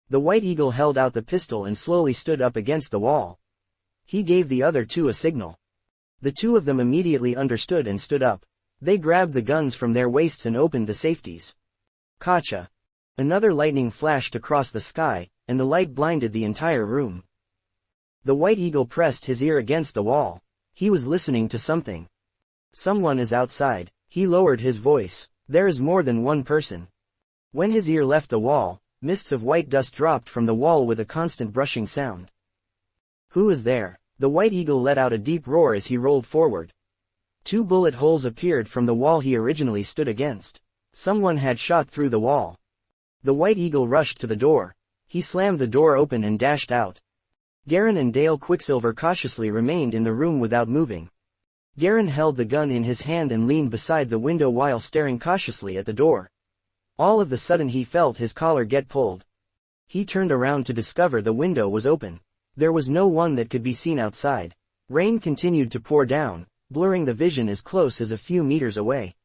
The White Eagle held out the pistol and slowly stood up against the wall. He gave the other two a signal. The two of them immediately understood and stood up. They grabbed the guns from their waists and opened the safeties. Kacha. Another lightning flashed across the sky, and the light blinded the entire room. The White Eagle pressed his ear against the wall. He was listening to something. Someone is outside. He lowered his voice. There is more than one person. When his ear left the wall, mists of white dust dropped from the wall with a constant brushing sound. Who is there? The White Eagle let out a deep roar as he rolled forward. 2 bullet holes appeared from the wall he originally stood against. Someone had shot through the wall. The White Eagle rushed to the door. He slammed the door open and dashed out. Garen and Dale Quicksilver cautiously remained in the room without moving. Garen held the gun in his hand and leaned beside the window while staring cautiously at the door. All of a sudden he felt his collar get pulled. He turned around to discover the window was open. There was no one that could be seen outside. Rain continued to pour down, blurring the vision as close as a few meters away.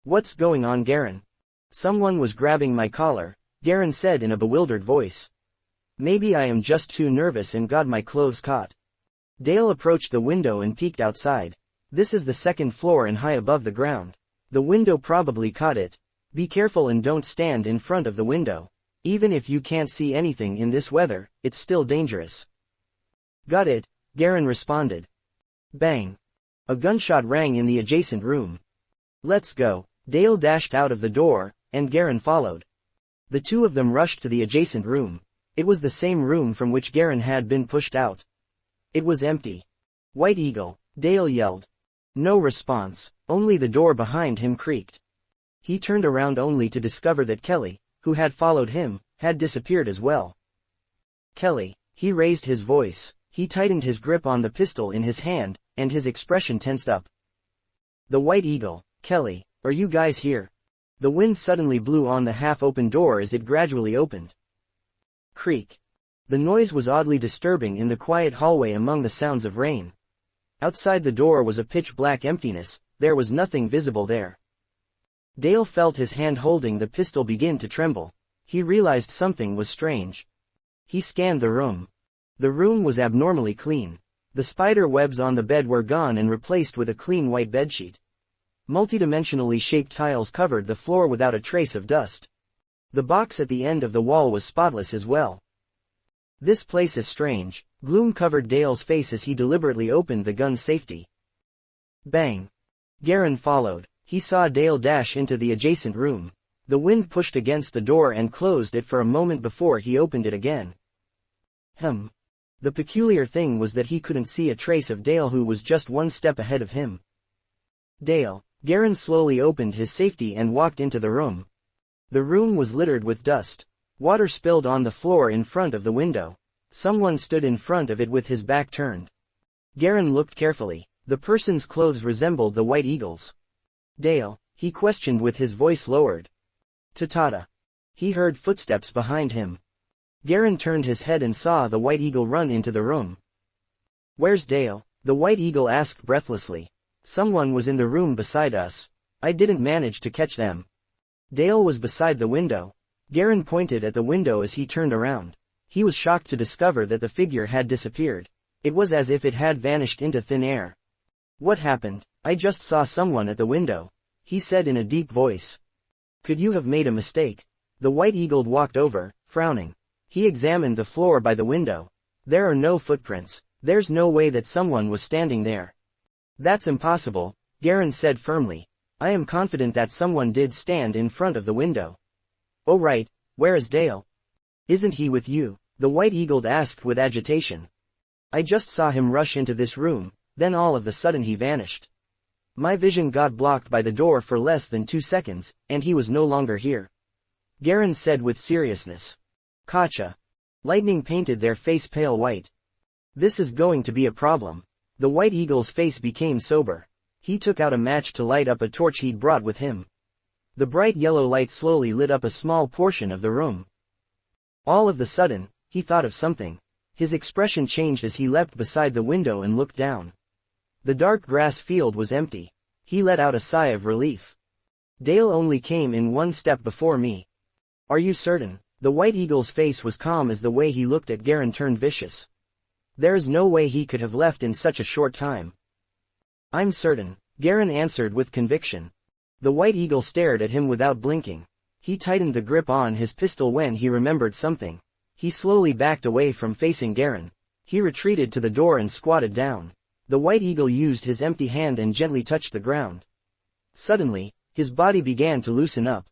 What's going on, Garen? Someone was grabbing my collar, Garen said in a bewildered voice. Maybe I am just too nervous and got my clothes caught. Dale approached the window and peeked outside. This is the second floor and high above the ground. The window probably caught it. Be careful and don't stand in front of the window. Even if you can't see anything in this weather, it's still dangerous. Got it, Garen responded. Bang. A gunshot rang in the adjacent room. Let's go. Dale dashed out of the door, and Garen followed. The two of them rushed to the adjacent room. It was the same room from which Garen had been pushed out. It was empty. White Eagle, Dale yelled. No response, only the door behind him creaked. He turned around only to discover that Kelly, who had followed him, had disappeared as well. Kelly, he raised his voice. He tightened his grip on the pistol in his hand, and his expression tensed up. The White Eagle, Kelly, are you guys here? The wind suddenly blew on the half-open door as it gradually opened. Creak. The noise was oddly disturbing in the quiet hallway among the sounds of rain. Outside the door was a pitch-black emptiness, there was nothing visible there. Dale felt his hand holding the pistol begin to tremble. He realized something was strange. He scanned the room. The room was abnormally clean. The spider webs on the bed were gone and replaced with a clean white bedsheet. Multidimensionally shaped tiles covered the floor without a trace of dust. The box at the end of the wall was spotless as well. This place is strange. Gloom covered Dale's face as he deliberately opened the gun's safety. Bang. Garen followed. He saw Dale dash into the adjacent room. The wind pushed against the door and closed it for a moment before he opened it again. The peculiar thing was that he couldn't see a trace of Dale, who was just one step ahead of him. Dale. Garen slowly opened his safety and walked into the room. The room was littered with dust. Water spilled on the floor in front of the window. Someone stood in front of it with his back turned. Garen looked carefully. The person's clothes resembled the White Eagle's. Dale, he questioned with his voice lowered. Tatata. He heard footsteps behind him. Garen turned his head and saw the White Eagle run into the room. Where's Dale? The White Eagle asked breathlessly. Someone was in the room beside us. I didn't manage to catch them. Dale was beside the window. Garen pointed at the window as he turned around. He was shocked to discover that the figure had disappeared. It was as if it had vanished into thin air. What happened? I just saw someone at the window, he said in a deep voice. Could you have made a mistake? The White Eagle walked over, frowning. He examined the floor by the window. There are no footprints. There's no way that someone was standing there. That's impossible, Garen said firmly. I am confident that someone did stand in front of the window. Oh right, where is Dale? Isn't he with you? The White Eagle asked with agitation. I just saw him rush into this room, then all of a sudden he vanished. My vision got blocked by the door for less than 2 seconds, and he was no longer here. Garen said with seriousness. Kacha. Lightning painted their face pale white. This is going to be a problem. The White Eagle's face became sober. He took out a match to light up a torch he'd brought with him. The bright yellow light slowly lit up a small portion of the room. All of a sudden, he thought of something. His expression changed as he leapt beside the window and looked down. The dark grass field was empty. He let out a sigh of relief. Dale only came in one step before me. Are you certain? The White Eagle's face was calm as the way he looked at Garen turned vicious. There is no way he could have left in such a short time. I'm certain, Garen answered with conviction. The White Eagle stared at him without blinking. He tightened the grip on his pistol when he remembered something. He slowly backed away from facing Garen. He retreated to the door and squatted down. The White Eagle used his empty hand and gently touched the ground. Suddenly, his body began to loosen up.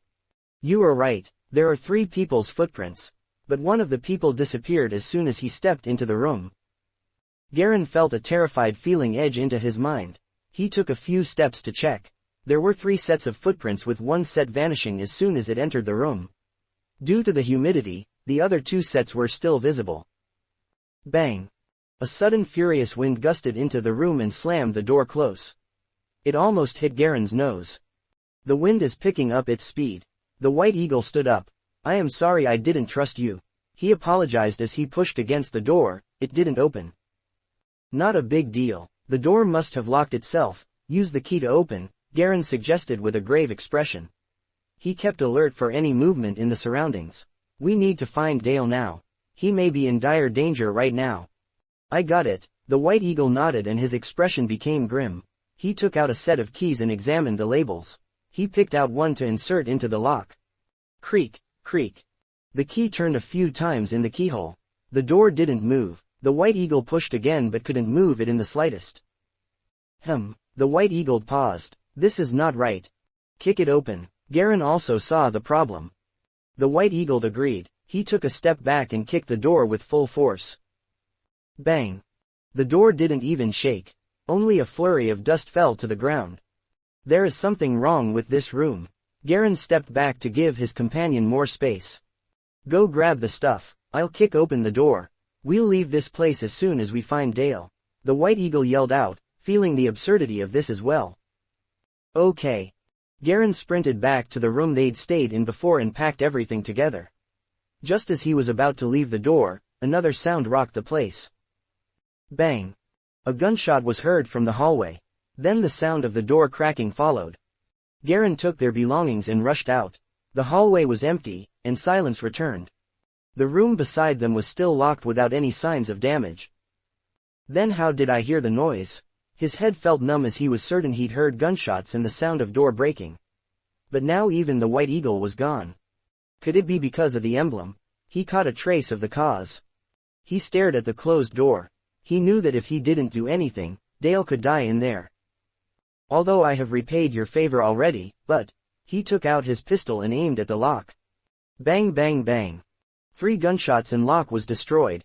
You are right, there are 3 people's footprints. But one of the people disappeared as soon as he stepped into the room. Garen felt a terrified feeling edge into his mind. He took a few steps to check. There were 3 sets of footprints with one set vanishing as soon as it entered the room. Due to the humidity, the other 2 sets were still visible. Bang! A sudden furious wind gusted into the room and slammed the door close. It almost hit Garen's nose. The wind is picking up its speed. The White Eagle stood up. I am sorry I didn't trust you. He apologized as he pushed against the door. It didn't open. Not a big deal. The door must have locked itself. Use the key to open, Garen suggested with a grave expression. He kept alert for any movement in the surroundings. We need to find Dale now. He may be in dire danger right now. I got it. The White Eagle nodded and his expression became grim. He took out a set of keys and examined the labels. He picked out one to insert into the lock. Creak, creak. The key turned a few times in the keyhole. The door didn't move. The White Eagle pushed again but couldn't move it in the slightest. The White Eagle paused. This is not right. Kick it open. Garen also saw the problem. The White Eagle agreed. He took a step back and kicked the door with full force. Bang! The door didn't even shake. Only a flurry of dust fell to the ground. There is something wrong with this room. Garen stepped back to give his companion more space. Go grab the stuff. I'll kick open the door. We'll leave this place as soon as we find Dale. The White Eagle yelled out, feeling the absurdity of this as well. Okay. Garen sprinted back to the room they'd stayed in before and packed everything together. Just as he was about to leave the door, another sound rocked the place. Bang! A gunshot was heard from the hallway. Then the sound of the door cracking followed. Garen took their belongings and rushed out. The hallway was empty, and silence returned. The room beside them was still locked without any signs of damage. Then how did I hear the noise? His head felt numb as he was certain he'd heard gunshots and the sound of door breaking. But now even the White Eagle was gone. Could it be because of the emblem? He caught a trace of the cause. He stared at the closed door. He knew that if he didn't do anything, Dale could die in there. Although I have repaid your favor already, but... He took out his pistol and aimed at the lock. Bang bang bang. 3 gunshots and lock was destroyed.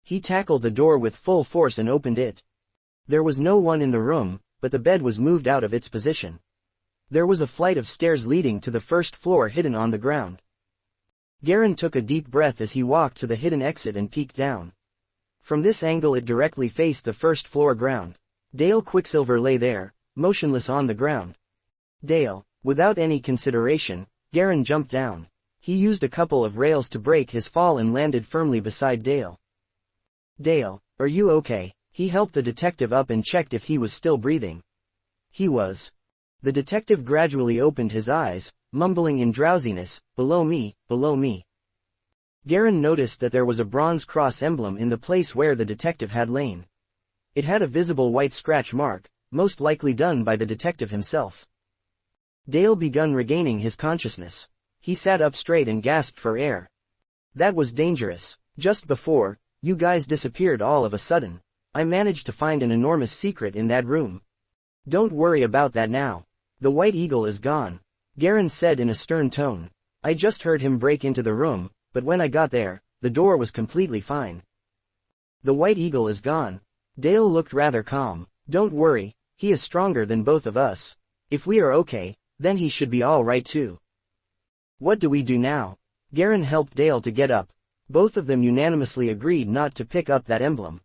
He tackled the door with full force and opened it. There was no one in the room, but the bed was moved out of its position. There was a flight of stairs leading to the first floor hidden on the ground. Garen took a deep breath as he walked to the hidden exit and peeked down. From this angle it directly faced the first floor ground. Dale Quicksilver lay there, motionless on the ground. Dale. Without any consideration, Garen jumped down. He used a couple of rails to break his fall and landed firmly beside Dale. Dale, are you okay? He helped the detective up and checked if he was still breathing. He was. The detective gradually opened his eyes, mumbling in drowsiness, below me, below me. Garen noticed that there was a bronze cross emblem in the place where the detective had lain. It had a visible white scratch mark, most likely done by the detective himself. Dale began regaining his consciousness. He sat up straight and gasped for air. That was dangerous. Just before, you guys disappeared all of a sudden. I managed to find an enormous secret in that room. Don't worry about that now. The White Eagle is gone. Garen said in a stern tone. I just heard him break into the room, but when I got there, the door was completely fine. The White Eagle is gone. Dale looked rather calm. Don't worry, he is stronger than both of us. If we are okay, then he should be all right too. What do we do now? Garen helped Dale to get up. Both of them unanimously agreed not to pick up that emblem.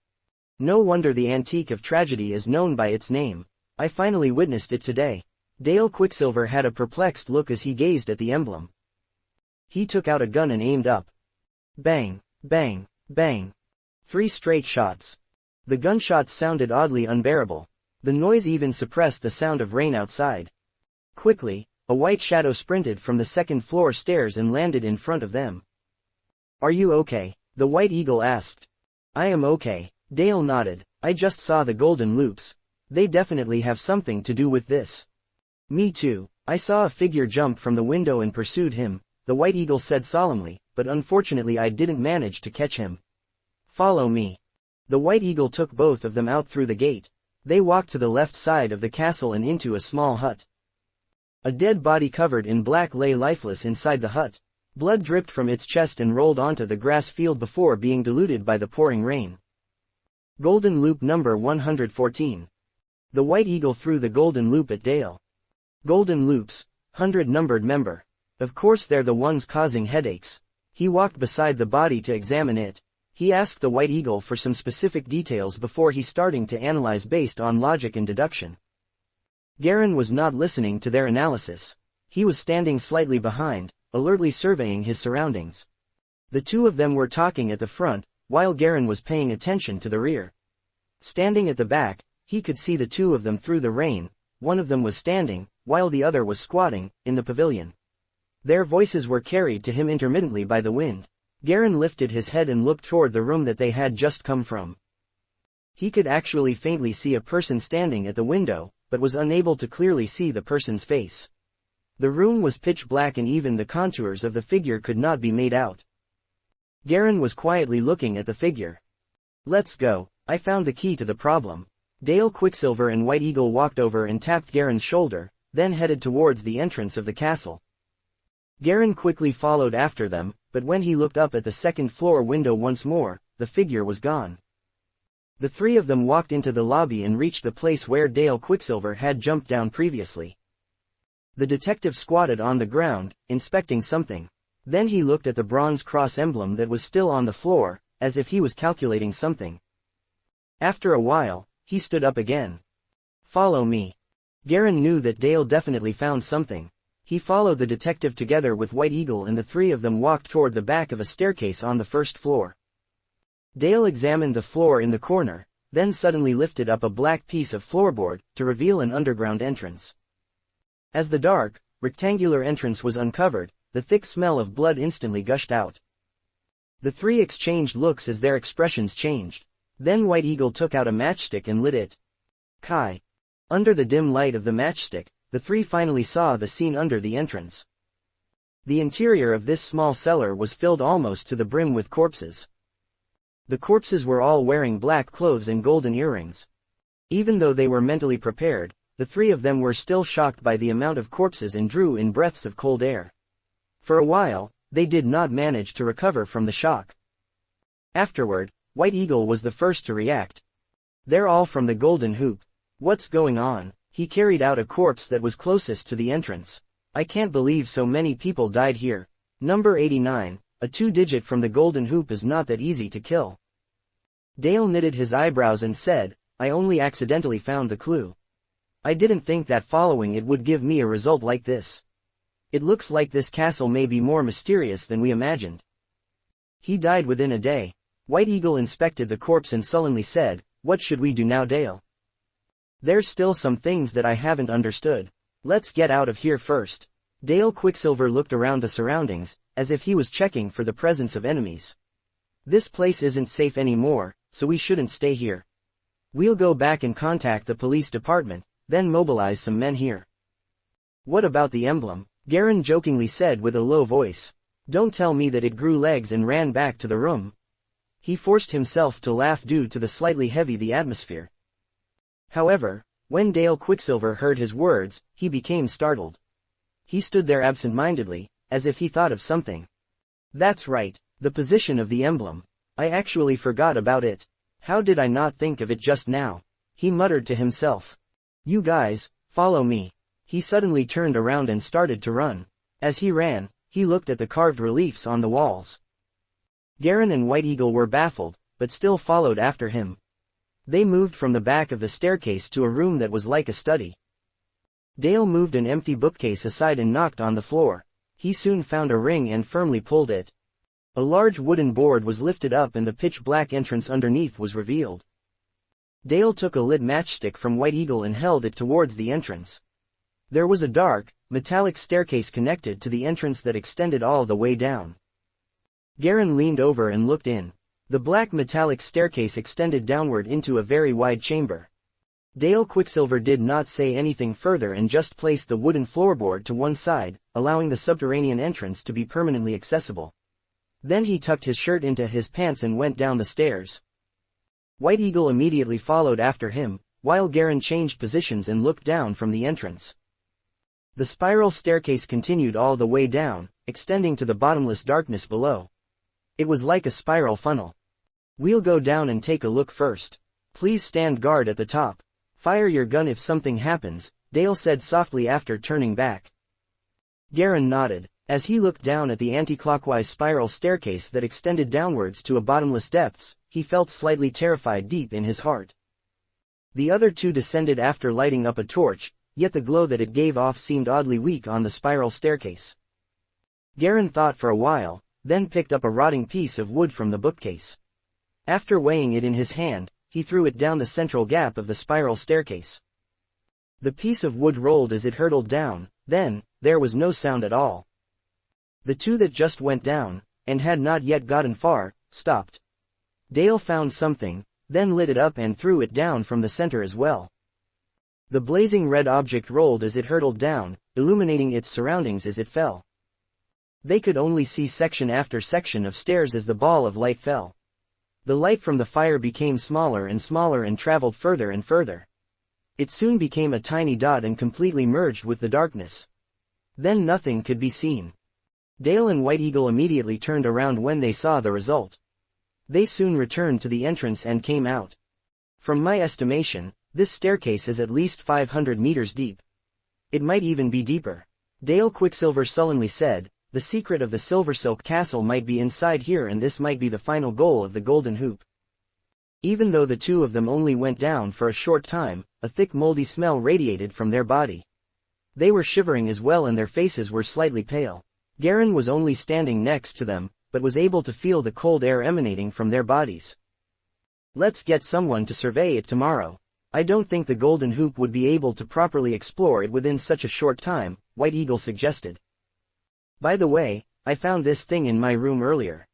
No wonder the Antique of Tragedy is known by its name. I finally witnessed it today. Dale Quicksilver had a perplexed look as he gazed at the emblem. He took out a gun and aimed up. Bang, bang, bang. 3 straight shots. The gunshots sounded oddly unbearable. The noise even suppressed the sound of rain outside. Quickly, a white shadow sprinted from the second floor stairs and landed in front of them. Are you okay? The White Eagle asked. I am okay. Dale nodded. I just saw the golden loops. They definitely have something to do with this. Me too. I saw a figure jump from the window and pursued him, the White Eagle said solemnly, but unfortunately I didn't manage to catch him. Follow me. The White Eagle took both of them out through the gate. They walked to the left side of the castle and into a small hut. A dead body covered in black lay lifeless inside the hut. Blood dripped from its chest and rolled onto the grass field before being diluted by the pouring rain. Golden Loop number 114. The White Eagle threw the golden loop at Dale. Golden loops, 100 numbered member. Of course they're the ones causing headaches. He walked beside the body to examine it. He asked the White Eagle for some specific details before he starting to analyze based on logic and deduction. Garen was not listening to their analysis. He was standing slightly behind, alertly surveying his surroundings. The two of them were talking at the front, while Garen was paying attention to the rear. Standing at the back, he could see the two of them through the rain. One of them was standing, while the other was squatting, in the pavilion. Their voices were carried to him intermittently by the wind. Garen lifted his head and looked toward the room that they had just come from. He could actually faintly see a person standing at the window, but was unable to clearly see the person's face. The room was pitch black and even the contours of the figure could not be made out. Garen was quietly looking at the figure. Let's go, I found the key to the problem. Dale, Quicksilver and White Eagle walked over and tapped Garen's shoulder, then headed towards the entrance of the castle. Garen quickly followed after them, but when he looked up at the second-floor window once more, the figure was gone. The three of them walked into the lobby and reached the place where Dale Quicksilver had jumped down previously. The detective squatted on the ground, inspecting something. Then he looked at the bronze cross emblem that was still on the floor, as if he was calculating something. After a while, he stood up again. Follow me. Garen knew that Dale definitely found something. He followed the detective together with White Eagle and the three of them walked toward the back of a staircase on the first floor. Dale examined the floor in the corner, then suddenly lifted up a black piece of floorboard, to reveal an underground entrance. As the dark, rectangular entrance was uncovered, the thick smell of blood instantly gushed out. The three exchanged looks as their expressions changed. Then White Eagle took out a matchstick and lit it. Kai. Under the dim light of the matchstick, the three finally saw the scene under the entrance. The interior of this small cellar was filled almost to the brim with corpses. The corpses were all wearing black clothes and golden earrings. Even though they were mentally prepared, the three of them were still shocked by the amount of corpses and drew in breaths of cold air. For a while, they did not manage to recover from the shock. Afterward, White Eagle was the first to react. They're all from the Golden Hoop. What's going on? He carried out a corpse that was closest to the entrance. I can't believe so many people died here. Number 89, a 2-digit from the Golden Hoop is not that easy to kill. Dale knitted his eyebrows and said, I only accidentally found the clue. I didn't think that following it would give me a result like this. It looks like this castle may be more mysterious than we imagined. He died within a day. White Eagle inspected the corpse and sullenly said, what should we do now, Dale? There's still some things that I haven't understood. Let's get out of here first. Dale Quicksilver looked around the surroundings, as if he was checking for the presence of enemies. This place isn't safe anymore, so we shouldn't stay here. We'll go back and contact the police department, then mobilize some men here. What about the emblem? Garen jokingly said with a low voice. Don't tell me that it grew legs and ran back to the room. He forced himself to laugh due to the slightly heavy the atmosphere. However, when Dale Quicksilver heard his words, he became startled. He stood there absent-mindedly, as if he thought of something. That's right, the position of the emblem. I actually forgot about it. How did I not think of it just now? He muttered to himself. You guys, follow me. He suddenly turned around and started to run. As he ran, he looked at the carved reliefs on the walls. Garen and White Eagle were baffled, but still followed after him. They moved from the back of the staircase to a room that was like a study. Dale moved an empty bookcase aside and knocked on the floor. He soon found a ring and firmly pulled it. A large wooden board was lifted up and the pitch-black entrance underneath was revealed. Dale took a lit matchstick from White Eagle and held it towards the entrance. There was a dark, metallic staircase connected to the entrance that extended all the way down. Garen leaned over and looked in. The black metallic staircase extended downward into a very wide chamber. Dale Quicksilver did not say anything further and just placed the wooden floorboard to one side, allowing the subterranean entrance to be permanently accessible. Then he tucked his shirt into his pants and went down the stairs. White Eagle immediately followed after him, while Garen changed positions and looked down from the entrance. The spiral staircase continued all the way down, extending to the bottomless darkness below. It was like a spiral funnel. "We'll go down and take a look first. Please stand guard at the top. Fire your gun if something happens," Dale said softly after turning back. Garen nodded. As he looked down at the anti-clockwise spiral staircase that extended downwards to a bottomless depths, he felt slightly terrified deep in his heart. The other two descended after lighting up a torch, yet the glow that it gave off seemed oddly weak on the spiral staircase. Garen thought for a while, then picked up a rotting piece of wood from the bookcase. After weighing it in his hand, he threw it down the central gap of the spiral staircase. The piece of wood rolled as it hurtled down, then, there was no sound at all. The two that just went down, and had not yet gotten far, stopped. Dale found something, then lit it up and threw it down from the center as well. The blazing red object rolled as it hurtled down, illuminating its surroundings as it fell. They could only see section after section of stairs as the ball of light fell. The light from the fire became smaller and traveled further and further. It soon became a tiny dot and completely merged with the darkness. Then nothing could be seen. Dale and White Eagle immediately turned around when they saw the result. They soon returned to the entrance and came out. From my estimation, this staircase is at least 500 meters deep. It might even be deeper. Dale Quicksilver sullenly said, "The secret of the Silver Silk Castle might be inside here, and this might be the final goal of the Golden Hoop." Even though the two of them only went down for a short time, a thick moldy smell radiated from their body. They were shivering as well and their faces were slightly pale. Garen was only standing next to them, but was able to feel the cold air emanating from their bodies. "Let's get someone to survey it tomorrow. I don't think the Golden Hoop would be able to properly explore it within such a short time," White Eagle suggested. "By the way, I found this thing in my room earlier.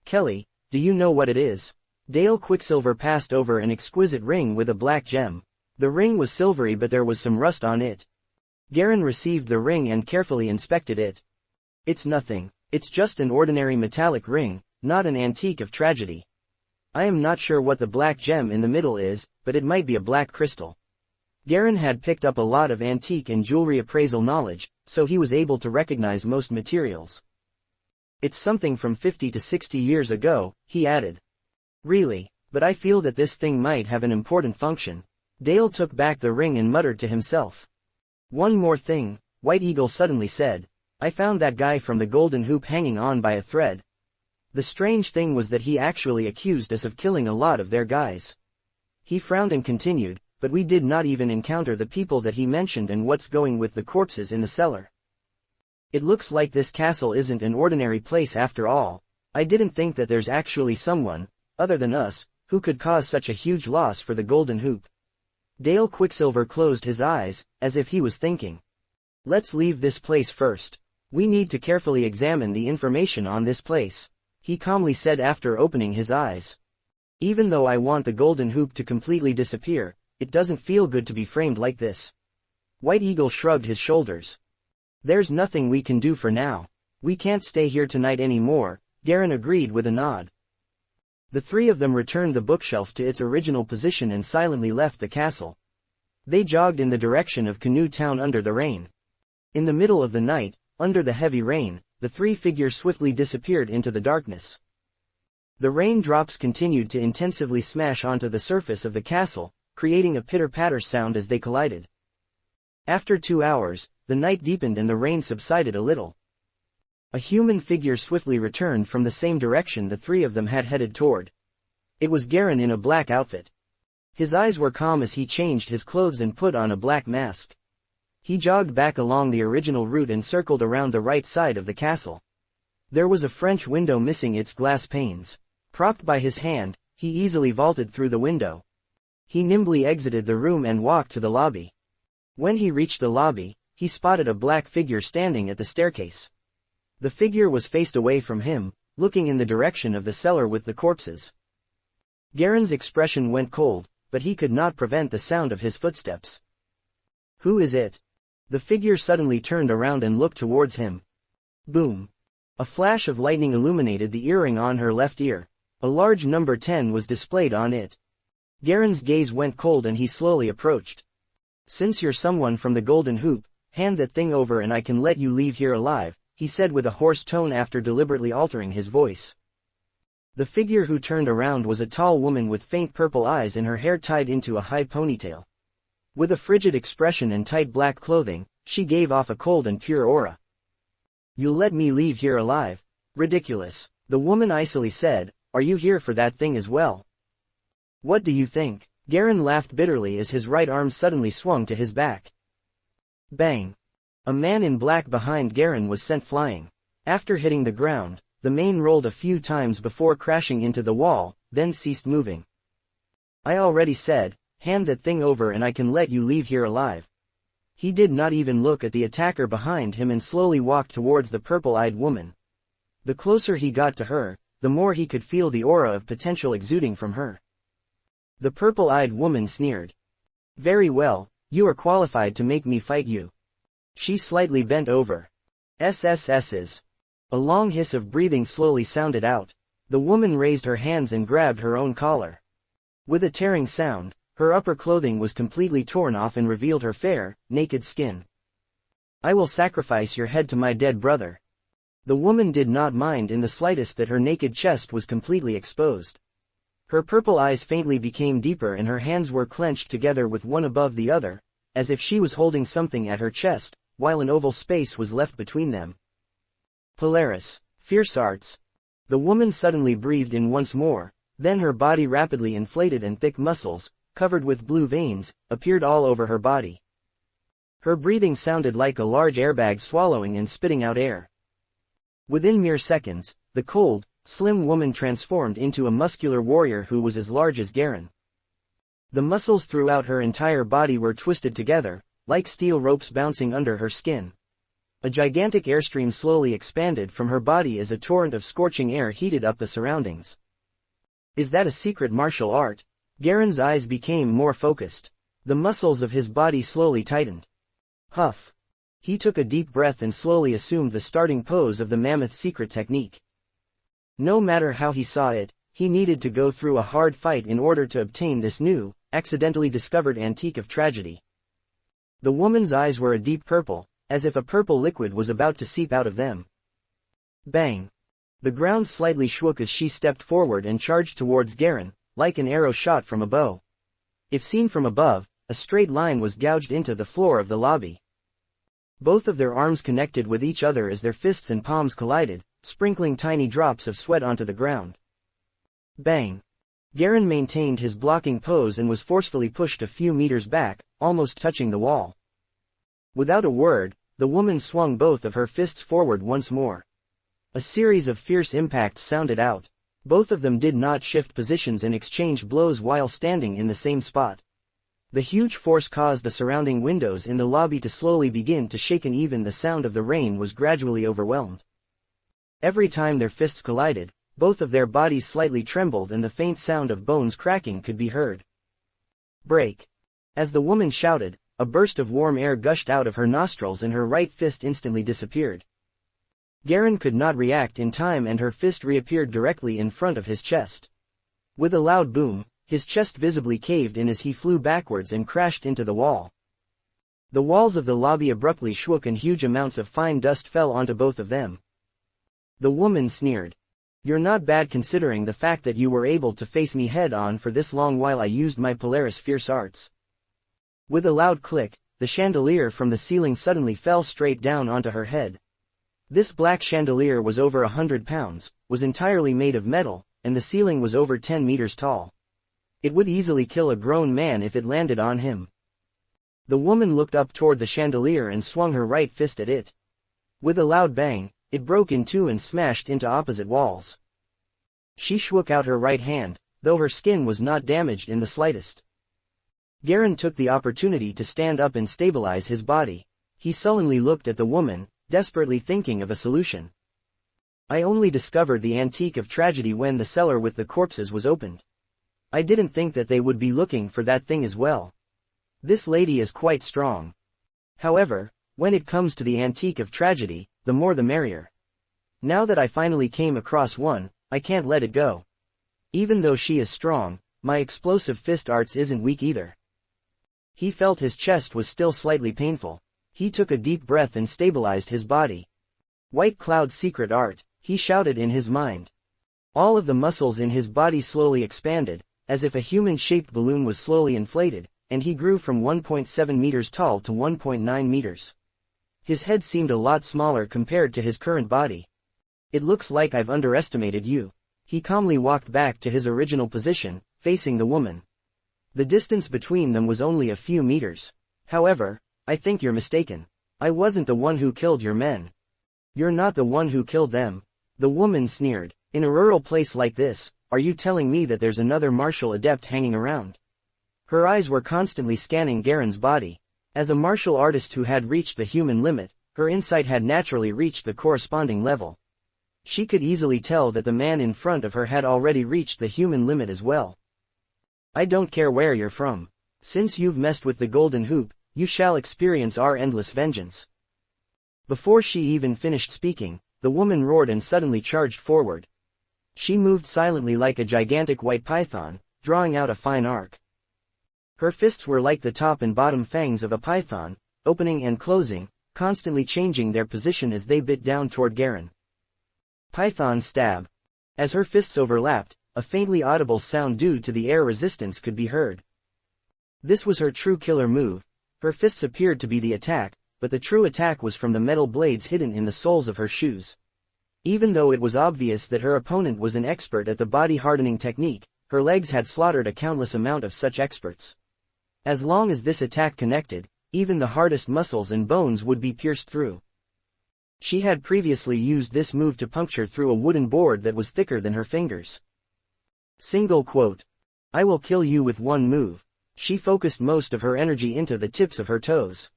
Kelly, do you know what it is?" Dale Quicksilver passed over an exquisite ring with a black gem. The ring was silvery but there was some rust on it. Garen received the ring and carefully inspected it. "It's nothing. It's just an ordinary metallic ring, not an antique of tragedy. I am not sure what the black gem in the middle is, but it might be a black crystal." Garen had picked up a lot of antique and jewelry appraisal knowledge, so he was able to recognize most materials. "It's something from 50 to 60 years ago," he added. "Really, but I feel that this thing might have an important function." Dale took back the ring and muttered to himself. "One more thing," White Eagle suddenly said. "I found that guy from the Golden Hoop hanging on by a thread. The strange thing was that he actually accused us of killing a lot of their guys." He frowned and continued, "But we did not even encounter the people that he mentioned, and what's going with the corpses in the cellar? It looks like this castle isn't an ordinary place after all. I didn't think that there's actually someone, other than us, who could cause such a huge loss for the Golden Hoop." Dale Quicksilver closed his eyes, as if he was thinking. "Let's leave this place first. We need to carefully examine the information on this place," he calmly said after opening his eyes. "Even though I want the Golden Hoop to completely disappear, it doesn't feel good to be framed like this." White Eagle shrugged his shoulders. "There's nothing we can do for now. We can't stay here tonight anymore," Garen agreed with a nod. The three of them returned the bookshelf to its original position and silently left the castle. They jogged in the direction of Canoe Town under the rain. In the middle of the night, under the heavy rain, the three figures swiftly disappeared into the darkness. The raindrops continued to intensively smash onto the surface of the castle, creating a pitter-patter sound as they collided. After 2 hours, the night deepened and the rain subsided a little. A human figure swiftly returned from the same direction the three of them had headed toward. It was Garen in a black outfit. His eyes were calm as he changed his clothes and put on a black mask. He jogged back along the original route and circled around the right side of the castle. There was a French window missing its glass panes. Propped by his hand, he easily vaulted through the window. He nimbly exited the room and walked to the lobby. When he reached the lobby, he spotted a black figure standing at the staircase. The figure was faced away from him, looking in the direction of the cellar with the corpses. Garen's expression went cold, but he could not prevent the sound of his footsteps. "Who is it?" The figure suddenly turned around and looked towards him. Boom! A flash of lightning illuminated the earring on her left ear. A large number 10 was displayed on it. Garen's gaze went cold and he slowly approached. "Since you're someone from the Golden Hoop, hand that thing over and I can let you leave here alive," he said with a hoarse tone after deliberately altering his voice. The figure who turned around was a tall woman with faint purple eyes and her hair tied into a high ponytail. With a frigid expression and tight black clothing, she gave off a cold and pure aura. "You'll let me leave here alive? Ridiculous," the woman icily said. "Are you here for that thing as well? What do you think?" Garen laughed bitterly as his right arm suddenly swung to his back. Bang! A man in black behind Garen was sent flying. After hitting the ground, the mane rolled a few times before crashing into the wall, then ceased moving. "I already said, hand that thing over and I can let you leave here alive." He did not even look at the attacker behind him and slowly walked towards the purple-eyed woman. The closer he got to her, the more he could feel the aura of potential exuding from her. The purple-eyed woman sneered. "Very well, you are qualified to make me fight you." She slightly bent over. "SSS's." A long hiss of breathing slowly sounded out. The woman raised her hands and grabbed her own collar. With a tearing sound, her upper clothing was completely torn off and revealed her fair, naked skin. "I will sacrifice your head to my dead brother." The woman did not mind in the slightest that her naked chest was completely exposed. Her purple eyes faintly became deeper and her hands were clenched together with one above the other, as if she was holding something at her chest, while an oval space was left between them. "Polaris, fierce arts." The woman suddenly breathed in once more, then her body rapidly inflated and thick muscles, covered with blue veins, appeared all over her body. Her breathing sounded like a large airbag swallowing and spitting out air. Within mere seconds, the cold, slim woman transformed into a muscular warrior who was as large as Garen. The muscles throughout her entire body were twisted together, like steel ropes bouncing under her skin. A gigantic airstream slowly expanded from her body as a torrent of scorching air heated up the surroundings. "Is that a secret martial art?" Garen's eyes became more focused. The muscles of his body slowly tightened. Huff. He took a deep breath and slowly assumed the starting pose of the mammoth secret technique. No matter how he saw it, he needed to go through a hard fight in order to obtain this new, accidentally discovered antique of tragedy. The woman's eyes were a deep purple, as if a purple liquid was about to seep out of them. Bang! The ground slightly shook as she stepped forward and charged towards Garen, like an arrow shot from a bow. If seen from above, a straight line was gouged into the floor of the lobby. Both of their arms connected with each other as their fists and palms collided, sprinkling tiny drops of sweat onto the ground. Bang! Garen maintained his blocking pose and was forcefully pushed a few meters back, almost touching the wall. Without a word, the woman swung both of her fists forward once more. A series of fierce impacts sounded out. Both of them did not shift positions and exchange blows while standing in the same spot. The huge force caused the surrounding windows in the lobby to slowly begin to shake and even the sound of the rain was gradually overwhelmed. Every time their fists collided, both of their bodies slightly trembled and the faint sound of bones cracking could be heard. Break! As the woman shouted, a burst of warm air gushed out of her nostrils and her right fist instantly disappeared. Garen could not react in time and her fist reappeared directly in front of his chest. With a loud boom, his chest visibly caved in as he flew backwards and crashed into the wall. The walls of the lobby abruptly shook and huge amounts of fine dust fell onto both of them. The woman sneered. "You're not bad considering the fact that you were able to face me head-on for this long while I used my Polaris fierce arts." With a loud click, the chandelier from the ceiling suddenly fell straight down onto her head. This black chandelier was over 100 pounds, was entirely made of metal, and the ceiling was over 10 meters tall. It would easily kill a grown man if it landed on him. The woman looked up toward the chandelier and swung her right fist at it. With a loud bang, it broke in two and smashed into opposite walls. She shook out her right hand, though her skin was not damaged in the slightest. Garen took the opportunity to stand up and stabilize his body. He sullenly looked at the woman, desperately thinking of a solution. I only discovered the antique of tragedy when the cellar with the corpses was opened. I didn't think that they would be looking for that thing as well. This lady is quite strong. However, when it comes to the antique of tragedy, the more the merrier. Now that I finally came across one, I can't let it go. Even though she is strong, my explosive fist arts isn't weak either. He felt his chest was still slightly painful. He took a deep breath and stabilized his body. White Cloud's secret art, he shouted in his mind. All of the muscles in his body slowly expanded, as if a human-shaped balloon was slowly inflated, and he grew from 1.7 meters tall to 1.9 meters. His head seemed a lot smaller compared to his current body. It looks like I've underestimated you. He calmly walked back to his original position, facing the woman. The distance between them was only a few meters. However, I think you're mistaken. I wasn't the one who killed your men. You're not the one who killed them. The woman sneered. In a rural place like this, are you telling me that there's another martial adept hanging around? Her eyes were constantly scanning Garen's body. As a martial artist who had reached the human limit, her insight had naturally reached the corresponding level. She could easily tell that the man in front of her had already reached the human limit as well. I don't care where you're from. Since you've messed with the golden hoop, you shall experience our endless vengeance. Before she even finished speaking, the woman roared and suddenly charged forward. She moved silently like a gigantic white python, drawing out a fine arc. Her fists were like the top and bottom fangs of a python, opening and closing, constantly changing their position as they bit down toward Garen. Python stab. As her fists overlapped, a faintly audible sound due to the air resistance could be heard. This was her true killer move. Her fists appeared to be the attack, but the true attack was from the metal blades hidden in the soles of her shoes. Even though it was obvious that her opponent was an expert at the body hardening technique, her legs had slaughtered a countless amount of such experts. As long as this attack connected, even the hardest muscles and bones would be pierced through. She had previously used this move to puncture through a wooden board that was thicker than her fingers. Single quote. I will kill you with one move. She focused most of her energy into the tips of her toes.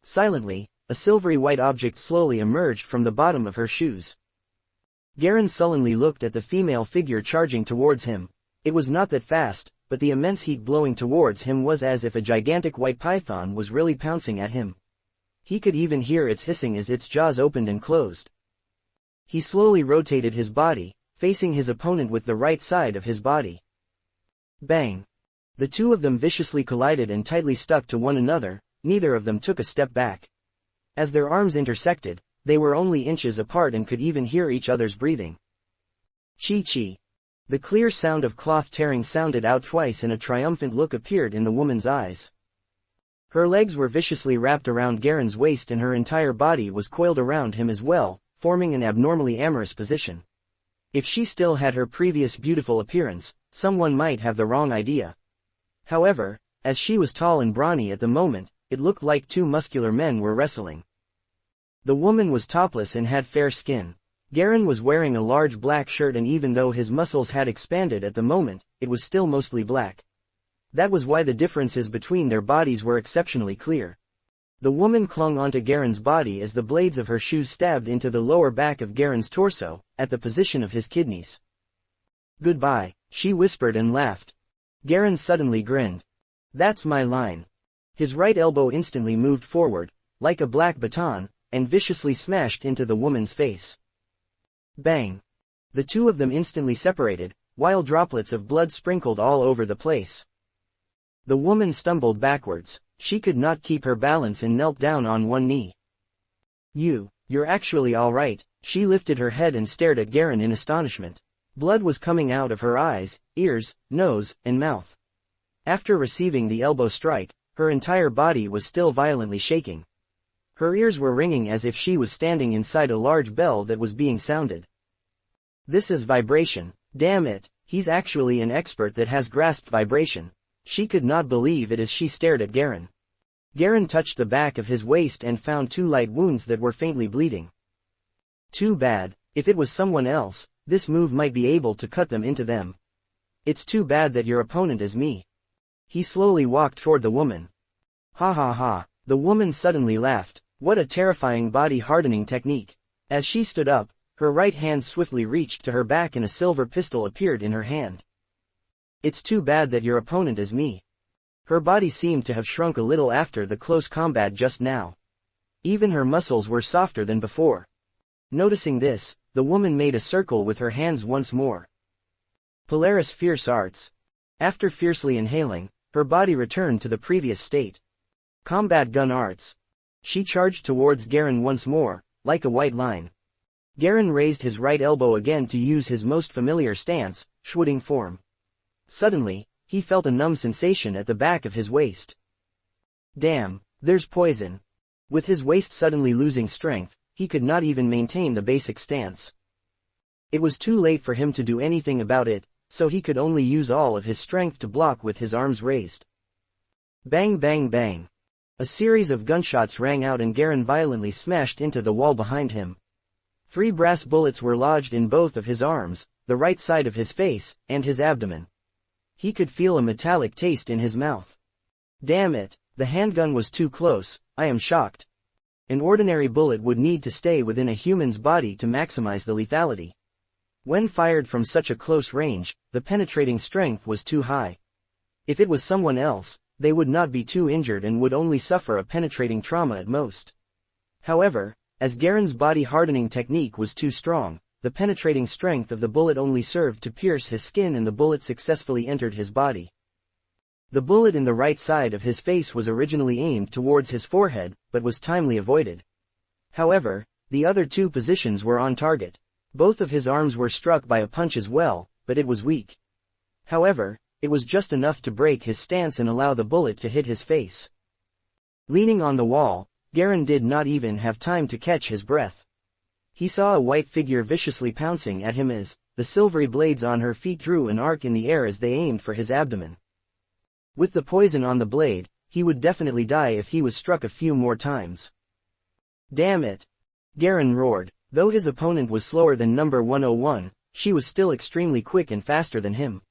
Silently, a silvery white object slowly emerged from the bottom of her shoes. Garen sullenly looked at the female figure charging towards him. It was not that fast, but the immense heat blowing towards him was as if a gigantic white python was really pouncing at him. He could even hear its hissing as its jaws opened and closed. He slowly rotated his body, facing his opponent with the right side of his body. Bang! The two of them viciously collided and tightly stuck to one another. Neither of them took a step back. As their arms intersected, they were only inches apart and could even hear each other's breathing. Chi-chi. The clear sound of cloth tearing sounded out twice and a triumphant look appeared in the woman's eyes. Her legs were viciously wrapped around Garen's waist and her entire body was coiled around him as well, forming an abnormally amorous position. If she still had her previous beautiful appearance, someone might have the wrong idea. However, as she was tall and brawny at the moment, it looked like two muscular men were wrestling. The woman was topless and had fair skin. Garen was wearing a large black shirt and even though his muscles had expanded at the moment, it was still mostly black. That was why the differences between their bodies were exceptionally clear. The woman clung onto Garen's body as the blades of her shoes stabbed into the lower back of Garen's torso, at the position of his kidneys. Goodbye, she whispered and laughed. Garen suddenly grinned. That's my line. His right elbow instantly moved forward, like a black baton, and viciously smashed into the woman's face. Bang! The two of them instantly separated, while droplets of blood sprinkled all over the place. The woman stumbled backwards. She could not keep her balance and knelt down on one knee. You're actually all right. She lifted her head and stared at Garen in astonishment. Blood was coming out of her eyes, ears, nose, and mouth. After receiving the elbow strike, her entire body was still violently shaking. Her ears were ringing as if she was standing inside a large bell that was being sounded. This is vibration. Damn it, he's actually an expert that has grasped vibration. She could not believe it as she stared at Garen. Garen touched the back of his waist and found two light wounds that were faintly bleeding. Too bad. If it was someone else, this move might be able to cut them into them. It's too bad that your opponent is me. He slowly walked toward the woman. Ha ha ha. The woman suddenly laughed. What a terrifying body hardening technique. As she stood up, Her right hand swiftly reached to her back and a silver pistol appeared in her hand. It's too bad that your opponent is me. Her body seemed to have shrunk a little after the close combat just now. Even her muscles were softer than before. Noticing this, the woman made a circle with her hands once more. Polaris Fierce Arts. After fiercely inhaling, her body returned to the previous state. Combat Gun Arts. She charged towards Garen once more, like a white line. Garen raised his right elbow again to use his most familiar stance, shooting form. Suddenly, he felt a numb sensation at the back of his waist. Damn, there's poison. With his waist suddenly losing strength, he could not even maintain the basic stance. It was too late for him to do anything about it, so he could only use all of his strength to block with his arms raised. Bang bang bang. A series of gunshots rang out and Garen violently smashed into the wall behind him. 3 brass bullets were lodged in both of his arms, the right side of his face, and his abdomen. He could feel a metallic taste in his mouth. Damn it, the handgun was too close, I am shocked. An ordinary bullet would need to stay within a human's body to maximize the lethality. When fired from such a close range, the penetrating strength was too high. If it was someone else, they would not be too injured and would only suffer a penetrating trauma at most. However, as Garen's body hardening technique was too strong, the penetrating strength of the bullet only served to pierce his skin and the bullet successfully entered his body. The bullet in the right side of his face was originally aimed towards his forehead, but was timely avoided. However, the other 2 positions were on target. Both of his arms were struck by a punch as well, but it was weak. However, it was just enough to break his stance and allow the bullet to hit his face. Leaning on the wall, Garen did not even have time to catch his breath. He saw a white figure viciously pouncing at him as the silvery blades on her feet drew an arc in the air as they aimed for his abdomen. With the poison on the blade, he would definitely die if he was struck a few more times. Damn it! Garen roared. Though his opponent was slower than number 101, she was still extremely quick and faster than him.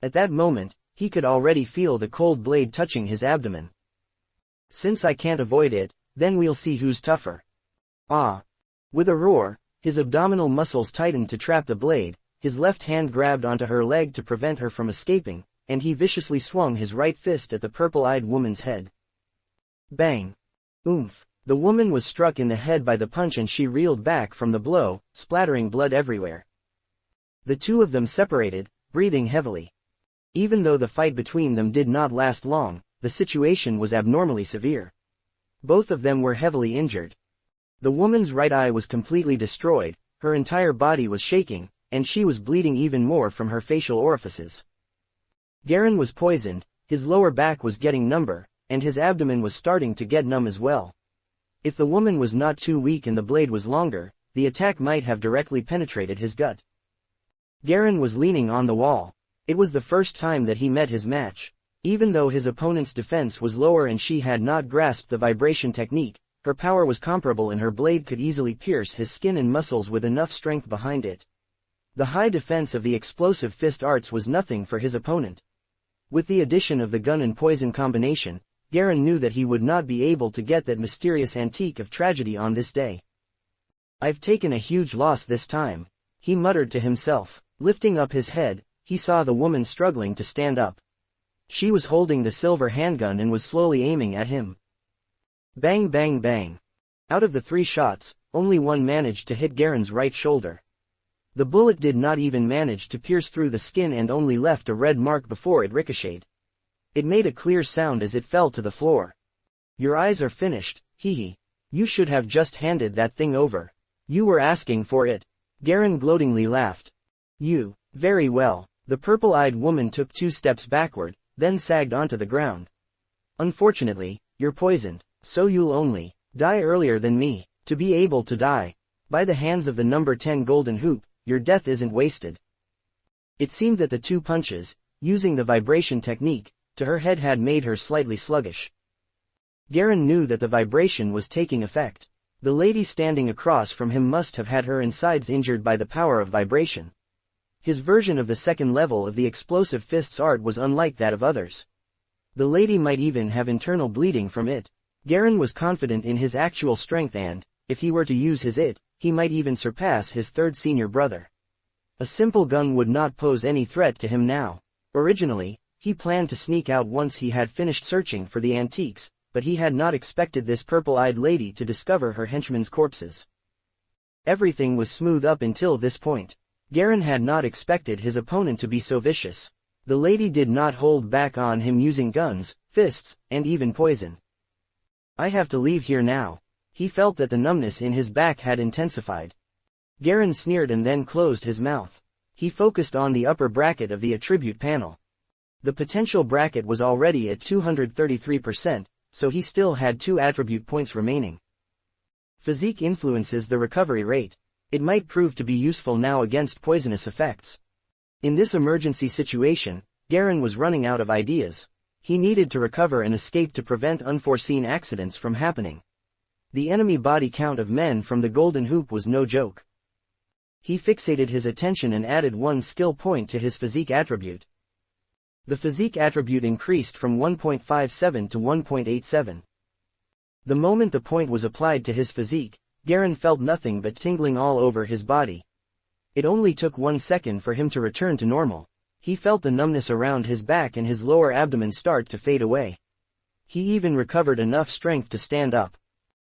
At that moment, he could already feel the cold blade touching his abdomen. Since I can't avoid it, then we'll see who's tougher. Ah! With a roar, his abdominal muscles tightened to trap the blade, his left hand grabbed onto her leg to prevent her from escaping, and he viciously swung his right fist at the purple-eyed woman's head. Bang! Oomph! The woman was struck in the head by the punch and she reeled back from the blow, splattering blood everywhere. The 2 of them separated, breathing heavily. Even though the fight between them did not last long, the situation was abnormally severe. Both of them were heavily injured. The woman's right eye was completely destroyed, her entire body was shaking, and she was bleeding even more from her facial orifices. Garen was poisoned, his lower back was getting number, and his abdomen was starting to get numb as well. If the woman was not too weak and the blade was longer, the attack might have directly penetrated his gut. Garen was leaning on the wall. It was the first time that he met his match. Even though his opponent's defense was lower and she had not grasped the vibration technique, her power was comparable and her blade could easily pierce his skin and muscles with enough strength behind it. The high defense of the explosive fist arts was nothing for his opponent. With the addition of the gun and poison combination, Garen knew that he would not be able to get that mysterious antique of tragedy on this day. I've taken a huge loss this time, he muttered to himself. Lifting up his head, he saw the woman struggling to stand up. She was holding the silver handgun and was slowly aiming at him. Bang bang bang. Out of the 3 shots, only one managed to hit Garen's right shoulder. The bullet did not even manage to pierce through the skin and only left a red mark before it ricocheted. It made a clear sound as it fell to the floor. Your eyes are finished, hee. You should have just handed that thing over. You were asking for it. Garen gloatingly laughed. You, very well. The purple-eyed woman took 2 steps backward, then sagged onto the ground. Unfortunately, you're poisoned, so you'll only die earlier than me. To be able to die by the hands of the number 10 golden hoop, your death isn't wasted. It seemed that the 2 punches, using the vibration technique, to her head had made her slightly sluggish. Garen knew that the vibration was taking effect. The lady standing across from him must have had her insides injured by the power of vibration. His version of the 2nd level of the explosive fists art was unlike that of others. The lady might even have internal bleeding from it. Garen was confident in his actual strength and, if he were to use his it, he might even surpass his third senior brother. A simple gun would not pose any threat to him now. Originally, he planned to sneak out once he had finished searching for the antiques, but he had not expected this purple-eyed lady to discover her henchmen's corpses. Everything was smooth up until this point. Garen had not expected his opponent to be so vicious. The lady did not hold back on him, using guns, fists, and even poison. I have to leave here now. He felt that the numbness in his back had intensified. Garen sneered and then closed his mouth. He focused on the upper bracket of the attribute panel. The potential bracket was already at 233%, so he still had 2 attribute points remaining. Physique influences the recovery rate. It might prove to be useful now against poisonous effects. In this emergency situation, Garen was running out of ideas. He needed to recover and escape to prevent unforeseen accidents from happening. The enemy body count of men from the Golden Hoop was no joke. He fixated his attention and added 1 skill point to his physique attribute. The physique attribute increased from 1.57 to 1.87. The moment the point was applied to his physique, Garen felt nothing but tingling all over his body. It only took 1 second for him to return to normal. He felt the numbness around his back and his lower abdomen start to fade away. He even recovered enough strength to stand up.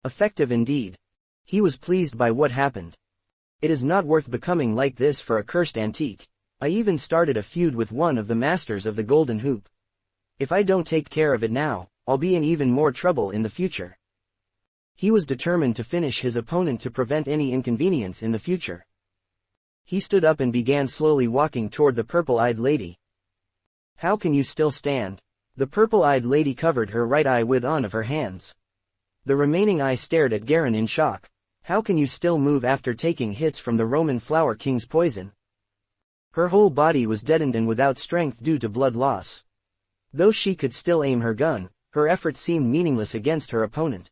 Effective indeed. He was pleased by what happened. It is not worth becoming like this for a cursed antique. I even started a feud with one of the masters of the Golden Hoop. If I don't take care of it now, I'll be in even more trouble in the future. He was determined to finish his opponent to prevent any inconvenience in the future. He stood up and began slowly walking toward the purple-eyed lady. How can you still stand? The purple-eyed lady covered her right eye with one of her hands. The remaining eye stared at Garen in shock. How can you still move after taking hits from the Roman Flower King's poison? Her whole body was deadened and without strength due to blood loss. Though she could still aim her gun, her efforts seemed meaningless against her opponent.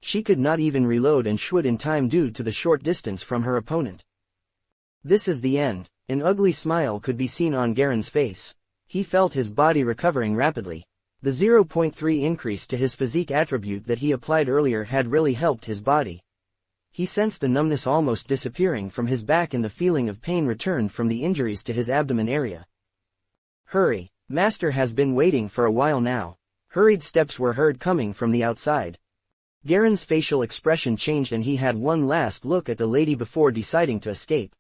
She could not even reload and shoot in time due to the short distance from her opponent. This is the end. An ugly smile could be seen on Garen's face. He felt his body recovering rapidly. The 0.3 increase to his physique attribute that he applied earlier had really helped his body. He sensed the numbness almost disappearing from his back and the feeling of pain returned from the injuries to his abdomen area. Hurry, Master has been waiting for a while now. Hurried steps were heard coming from the outside. Garen's facial expression changed and he had one last look at the lady before deciding to escape.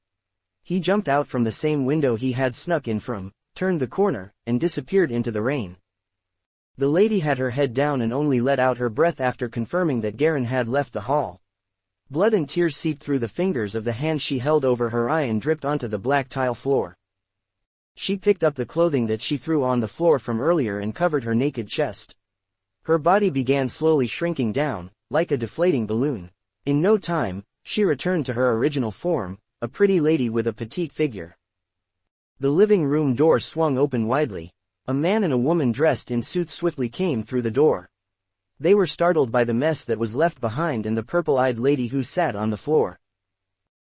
He jumped out from the same window he had snuck in from, turned the corner, and disappeared into the rain. The lady had her head down and only let out her breath after confirming that Garen had left the hall. Blood and tears seeped through the fingers of the hand she held over her eye and dripped onto the black tile floor. She picked up the clothing that she threw on the floor from earlier and covered her naked chest. Her body began slowly shrinking down, like a deflating balloon. In no time, she returned to her original form, a pretty lady with a petite figure. The living room door swung open widely. A man and a woman dressed in suits swiftly came through the door. They were startled by the mess that was left behind and the purple-eyed lady who sat on the floor.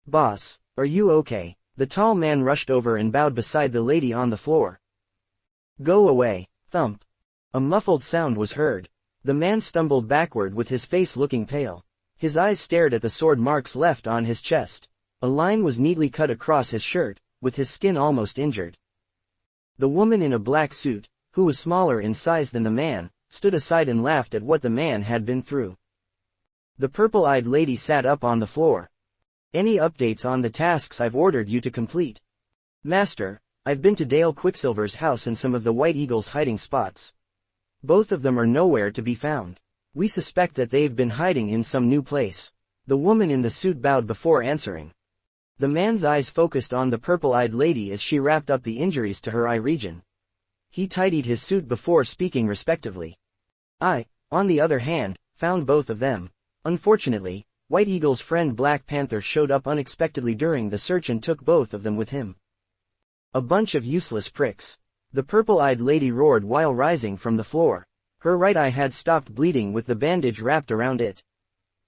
"Boss, are you okay?" The tall man rushed over and bowed beside the lady on the floor. "Go away." Thump. A muffled sound was heard. The man stumbled backward with his face looking pale. His eyes stared at the sword marks left on his chest. A line was neatly cut across his shirt, with his skin almost injured. The woman in a black suit, who was smaller in size than the man, stood aside and laughed at what the man had been through. The purple-eyed lady sat up on the floor. "Any updates on the tasks I've ordered you to complete?" "Master, I've been to Dale Quicksilver's house and some of the White Eagle's hiding spots. Both of them are nowhere to be found. We suspect that they've been hiding in some new place." The woman in the suit bowed before answering. The man's eyes focused on the purple-eyed lady as she wrapped up the injuries to her eye region. He tidied his suit before speaking respectively. "I, on the other hand, found both of them. Unfortunately, White Eagle's friend Black Panther showed up unexpectedly during the search and took both of them with him." "A bunch of useless pricks," the purple-eyed lady roared while rising from the floor. Her right eye had stopped bleeding with the bandage wrapped around it.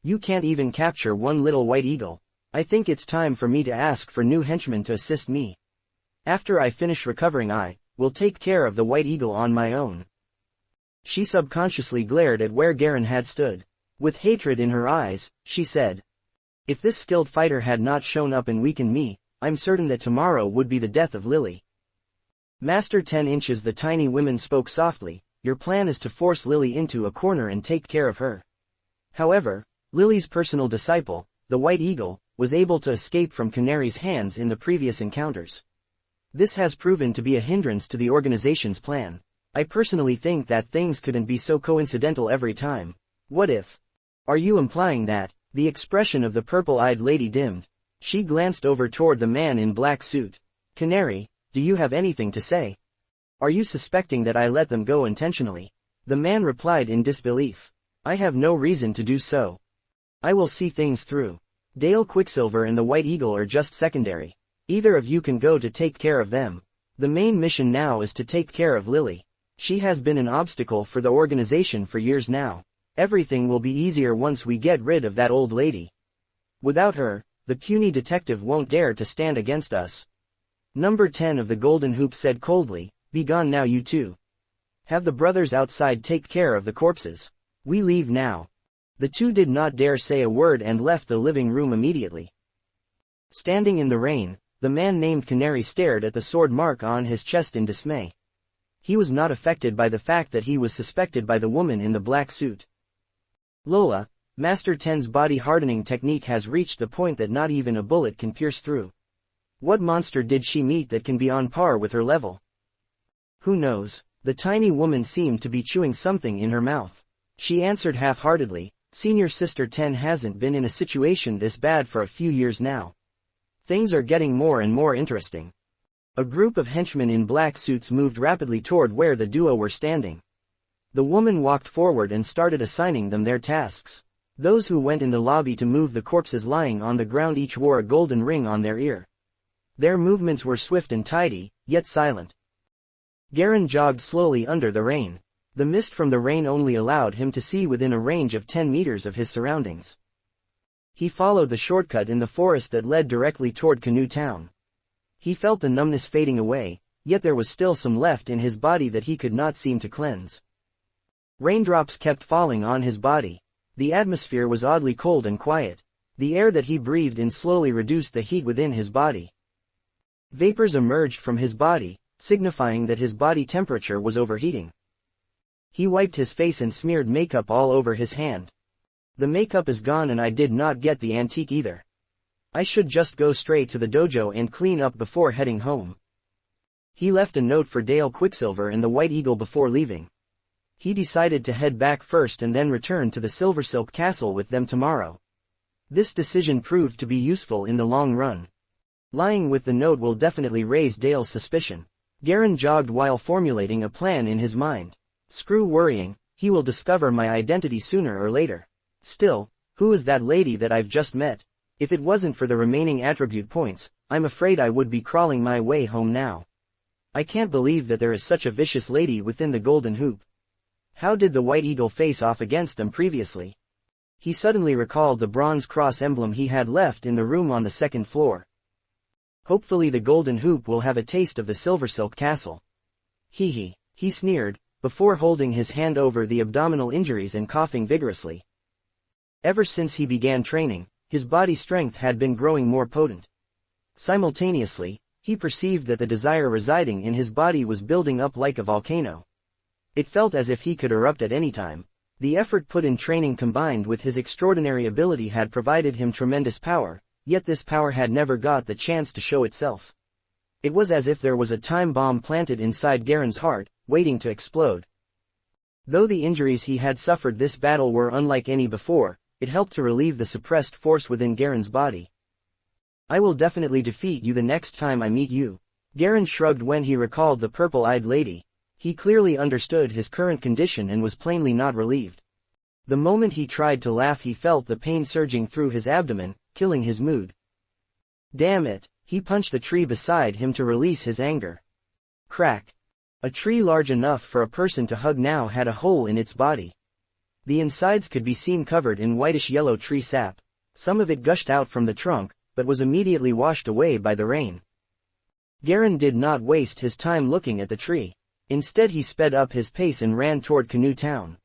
"You can't even capture one little White Eagle. I think it's time for me to ask for new henchmen to assist me. After I finish recovering, I will take care of the White Eagle on my own." She subconsciously glared at where Garen had stood. With hatred in her eyes, she said, If this skilled fighter had not shown up and weakened me, I'm certain that tomorrow would be the death of Lily. Master 10 Inches, the tiny woman spoke softly, your plan is to force Lily into a corner and take care of her. However, Lily's personal disciple, the White Eagle, was able to escape from Canary's hands in the previous encounters. This has proven to be a hindrance to the organization's plan. I personally think that things couldn't be so coincidental every time. What if? Are you implying that? The expression of the purple-eyed lady dimmed. She glanced over toward the man in black suit. Canary, do you have anything to say? Are you suspecting that I let them go intentionally? The man replied in disbelief. I have no reason to do so. I will see things through. Dale Quicksilver and the White Eagle are just secondary. Either of you can go to take care of them. The main mission now is to take care of Lily. She has been an obstacle for the organization for years now. Everything will be easier once we get rid of that old lady. Without her, the puny detective won't dare to stand against us. Number 10 of the Golden Hoop said coldly, be gone now you two. Have the brothers outside take care of the corpses. We leave now. The two did not dare say a word and left the living room immediately. Standing in the rain, the man named Canary stared at the sword mark on his chest in dismay. He was not affected by the fact that he was suspected by the woman in the black suit. Lola, Master 10's body hardening technique has reached the point that not even a bullet can pierce through. What monster did she meet that can be on par with her level? Who knows? The tiny woman seemed to be chewing something in her mouth. She answered half-heartedly, Senior Sister 10 hasn't been in a situation this bad for a few years now. Things are getting more and more interesting. A group of henchmen in black suits moved rapidly toward where the duo were standing. The woman walked forward and started assigning them their tasks. Those who went in the lobby to move the corpses lying on the ground each wore a golden ring on their ear. Their movements were swift and tidy, yet silent. Garen jogged slowly under the rain. The mist from the rain only allowed him to see within a range of 10 meters of his surroundings. He followed the shortcut in the forest that led directly toward Canoe Town. He felt the numbness fading away, yet there was still some left in his body that he could not seem to cleanse. Raindrops kept falling on his body. The atmosphere was oddly cold and quiet. The air that he breathed in slowly reduced the heat within his body. Vapors emerged from his body, signifying that his body temperature was overheating. He wiped his face and smeared makeup all over his hand. The makeup is gone and I did not get the antique either. I should just go straight to the dojo and clean up before heading home. He left a note for Dale Quicksilver and the White Eagle before leaving. He decided to head back first and then return to the Silver Silk Castle with them tomorrow. This decision proved to be useful in the long run. Lying with the note will definitely raise Dale's suspicion. Garen jogged while formulating a plan in his mind. Screw worrying, he will discover my identity sooner or later. Still, who is that lady that I've just met? If it wasn't for the remaining attribute points, I'm afraid I would be crawling my way home now. I can't believe that there is such a vicious lady within the Golden Hoop. How did the White Eagle face off against them previously? He suddenly recalled the bronze cross emblem he had left in the room on the second floor. Hopefully the Golden Hoop will have a taste of the Silver Silk Castle. He sneered, before holding his hand over the abdominal injuries and coughing vigorously. Ever since he began training, his body strength had been growing more potent. Simultaneously, he perceived that the desire residing in his body was building up like a volcano. It felt as if he could erupt at any time. The effort put in training combined with his extraordinary ability had provided him tremendous power, yet this power had never got the chance to show itself. It was as if there was a time bomb planted inside Garen's heart, waiting to explode. Though the injuries he had suffered this battle were unlike any before, it helped to relieve the suppressed force within Garen's body. I will definitely defeat you the next time I meet you. Garen shrugged when he recalled the purple-eyed lady. He clearly understood his current condition and was plainly not relieved. The moment he tried to laugh he felt the pain surging through his abdomen, killing his mood. Damn it, he punched the tree beside him to release his anger. Crack. A tree large enough for a person to hug now had a hole in its body. The insides could be seen covered in whitish-yellow tree sap. Some of it gushed out from the trunk, but was immediately washed away by the rain. Garen did not waste his time looking at the tree. Instead he sped up his pace and ran toward Canoe Town.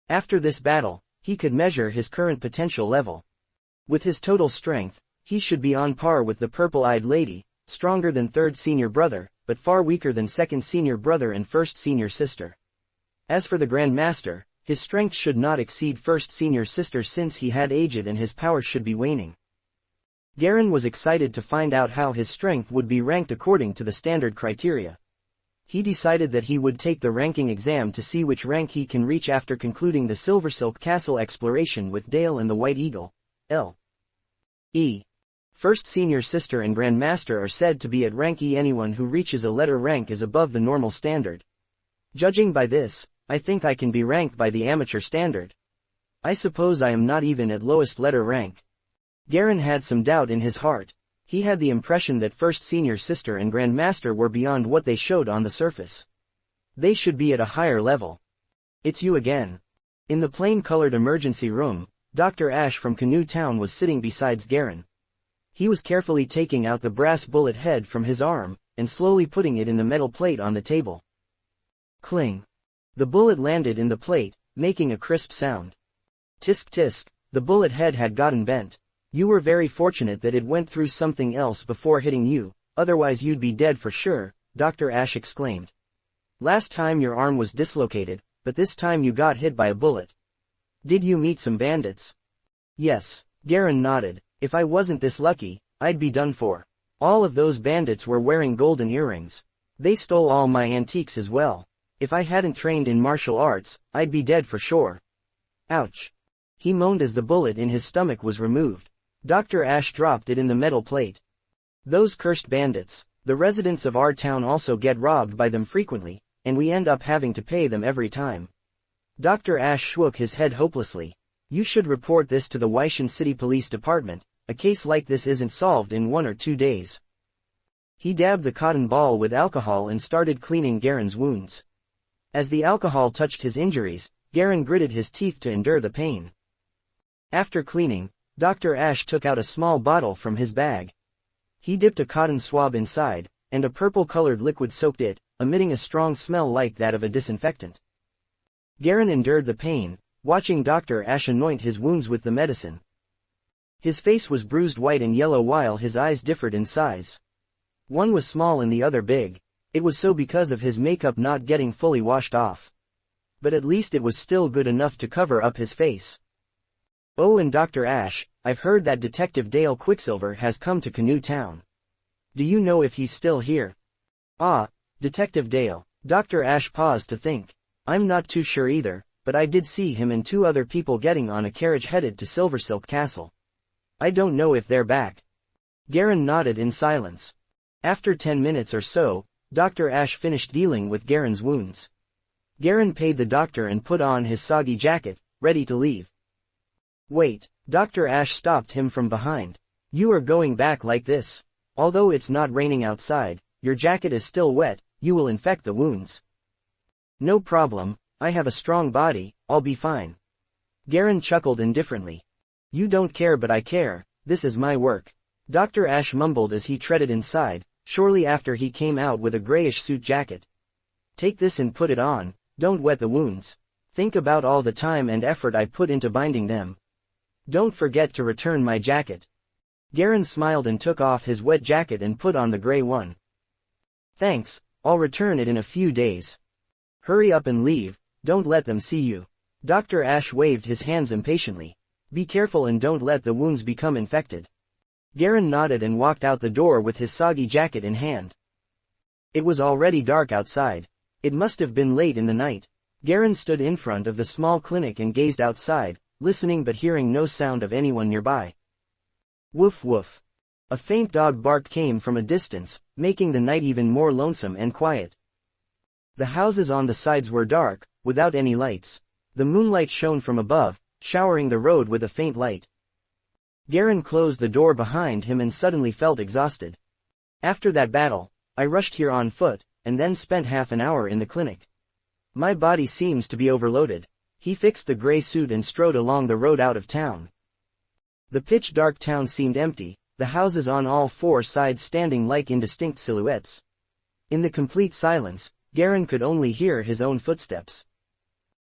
After this battle, he could measure his current potential level. With his total strength, he should be on par with the purple-eyed lady, stronger than third senior brother, but far weaker than second senior brother and first senior sister. As for the Grand Master, his strength should not exceed first senior sister since he had aged and his powers should be waning. Garen was excited to find out how his strength would be ranked according to the standard criteria. He decided that he would take the ranking exam to see which rank he can reach after concluding the Silversilk Castle exploration with Dale and the White Eagle. L.E. First senior sister and Grand Master are said to be at rank E. Anyone who reaches a letter rank is above the normal standard. Judging by this, I think I can be ranked by the amateur standard. I suppose I am not even at lowest letter rank. Garen had some doubt in his heart. He had the impression that first senior sister and Grand Master were beyond what they showed on the surface. They should be at a higher level. It's you again. In the plain-colored emergency room, Dr. Ash from Canoe Town was sitting beside Garen. He was carefully taking out the brass bullet head from his arm, and slowly putting it in the metal plate on the table. Cling. The bullet landed in the plate, making a crisp sound. Tisk tisk, the bullet head had gotten bent. You were very fortunate that it went through something else before hitting you, otherwise you'd be dead for sure, Dr. Ash exclaimed. Last time your arm was dislocated, but this time you got hit by a bullet. Did you meet some bandits? Yes, Garen nodded. If I wasn't this lucky, I'd be done for. All of those bandits were wearing golden earrings. They stole all my antiques as well. If I hadn't trained in martial arts, I'd be dead for sure. Ouch. He moaned as the bullet in his stomach was removed. Dr. Ash dropped it in the metal plate. Those cursed bandits. The residents of our town also get robbed by them frequently, and we end up having to pay them every time. Dr. Ash shook his head hopelessly. You should report this to the Wyshan City Police Department. A case like this isn't solved in 1 or 2 days. He dabbed the cotton ball with alcohol and started cleaning Garen's wounds. As the alcohol touched his injuries, Garen gritted his teeth to endure the pain. After cleaning, Dr. Ash took out a small bottle from his bag. He dipped a cotton swab inside, and a purple-colored liquid soaked it, emitting a strong smell like that of a disinfectant. Garen endured the pain, watching Dr. Ash anoint his wounds with the medicine. His face was bruised white and yellow while his eyes differed in size. One was small and the other big. It was so because of his makeup not getting fully washed off. But at least it was still good enough to cover up his face. Oh, and Dr. Ash, I've heard that Detective Dale Quicksilver has come to Canoe Town. Do you know if he's still here? Ah, Detective Dale. Dr. Ash paused to think. I'm not too sure either, but I did see him and 2 other people getting on a carriage headed to Silversilk Castle. I don't know if they're back. Garen nodded in silence. After 10 minutes or so, Dr. Ash finished dealing with Garen's wounds. Garen paid the doctor and put on his soggy jacket, ready to leave. Wait, Dr. Ash stopped him from behind. You are going back like this. Although it's not raining outside, your jacket is still wet, you will infect the wounds. No problem, I have a strong body, I'll be fine. Garen chuckled indifferently. You don't care but I care, this is my work. Dr. Ash mumbled as he treaded inside, shortly after he came out with a grayish suit jacket. Take this and put it on, don't wet the wounds. Think about all the time and effort I put into binding them. Don't forget to return my jacket. Garen smiled and took off his wet jacket and put on the gray one. Thanks, I'll return it in a few days. Hurry up and leave, don't let them see you. Dr. Ash waved his hands impatiently. Be careful and don't let the wounds become infected. Garen nodded and walked out the door with his soggy jacket in hand. It was already dark outside. It must have been late in the night. Garen stood in front of the small clinic and gazed outside, listening but hearing no sound of anyone nearby. Woof woof. A faint dog bark came from a distance, making the night even more lonesome and quiet. The houses on the sides were dark, without any lights. The moonlight shone from above, showering the road with a faint light. Garen closed the door behind him and suddenly felt exhausted. After that battle, I rushed here on foot, and then spent half an hour in the clinic. My body seems to be overloaded. He fixed the gray suit and strode along the road out of town. The pitch-dark town seemed empty, the houses on all 4 sides standing like indistinct silhouettes. In the complete silence, Garen could only hear his own footsteps.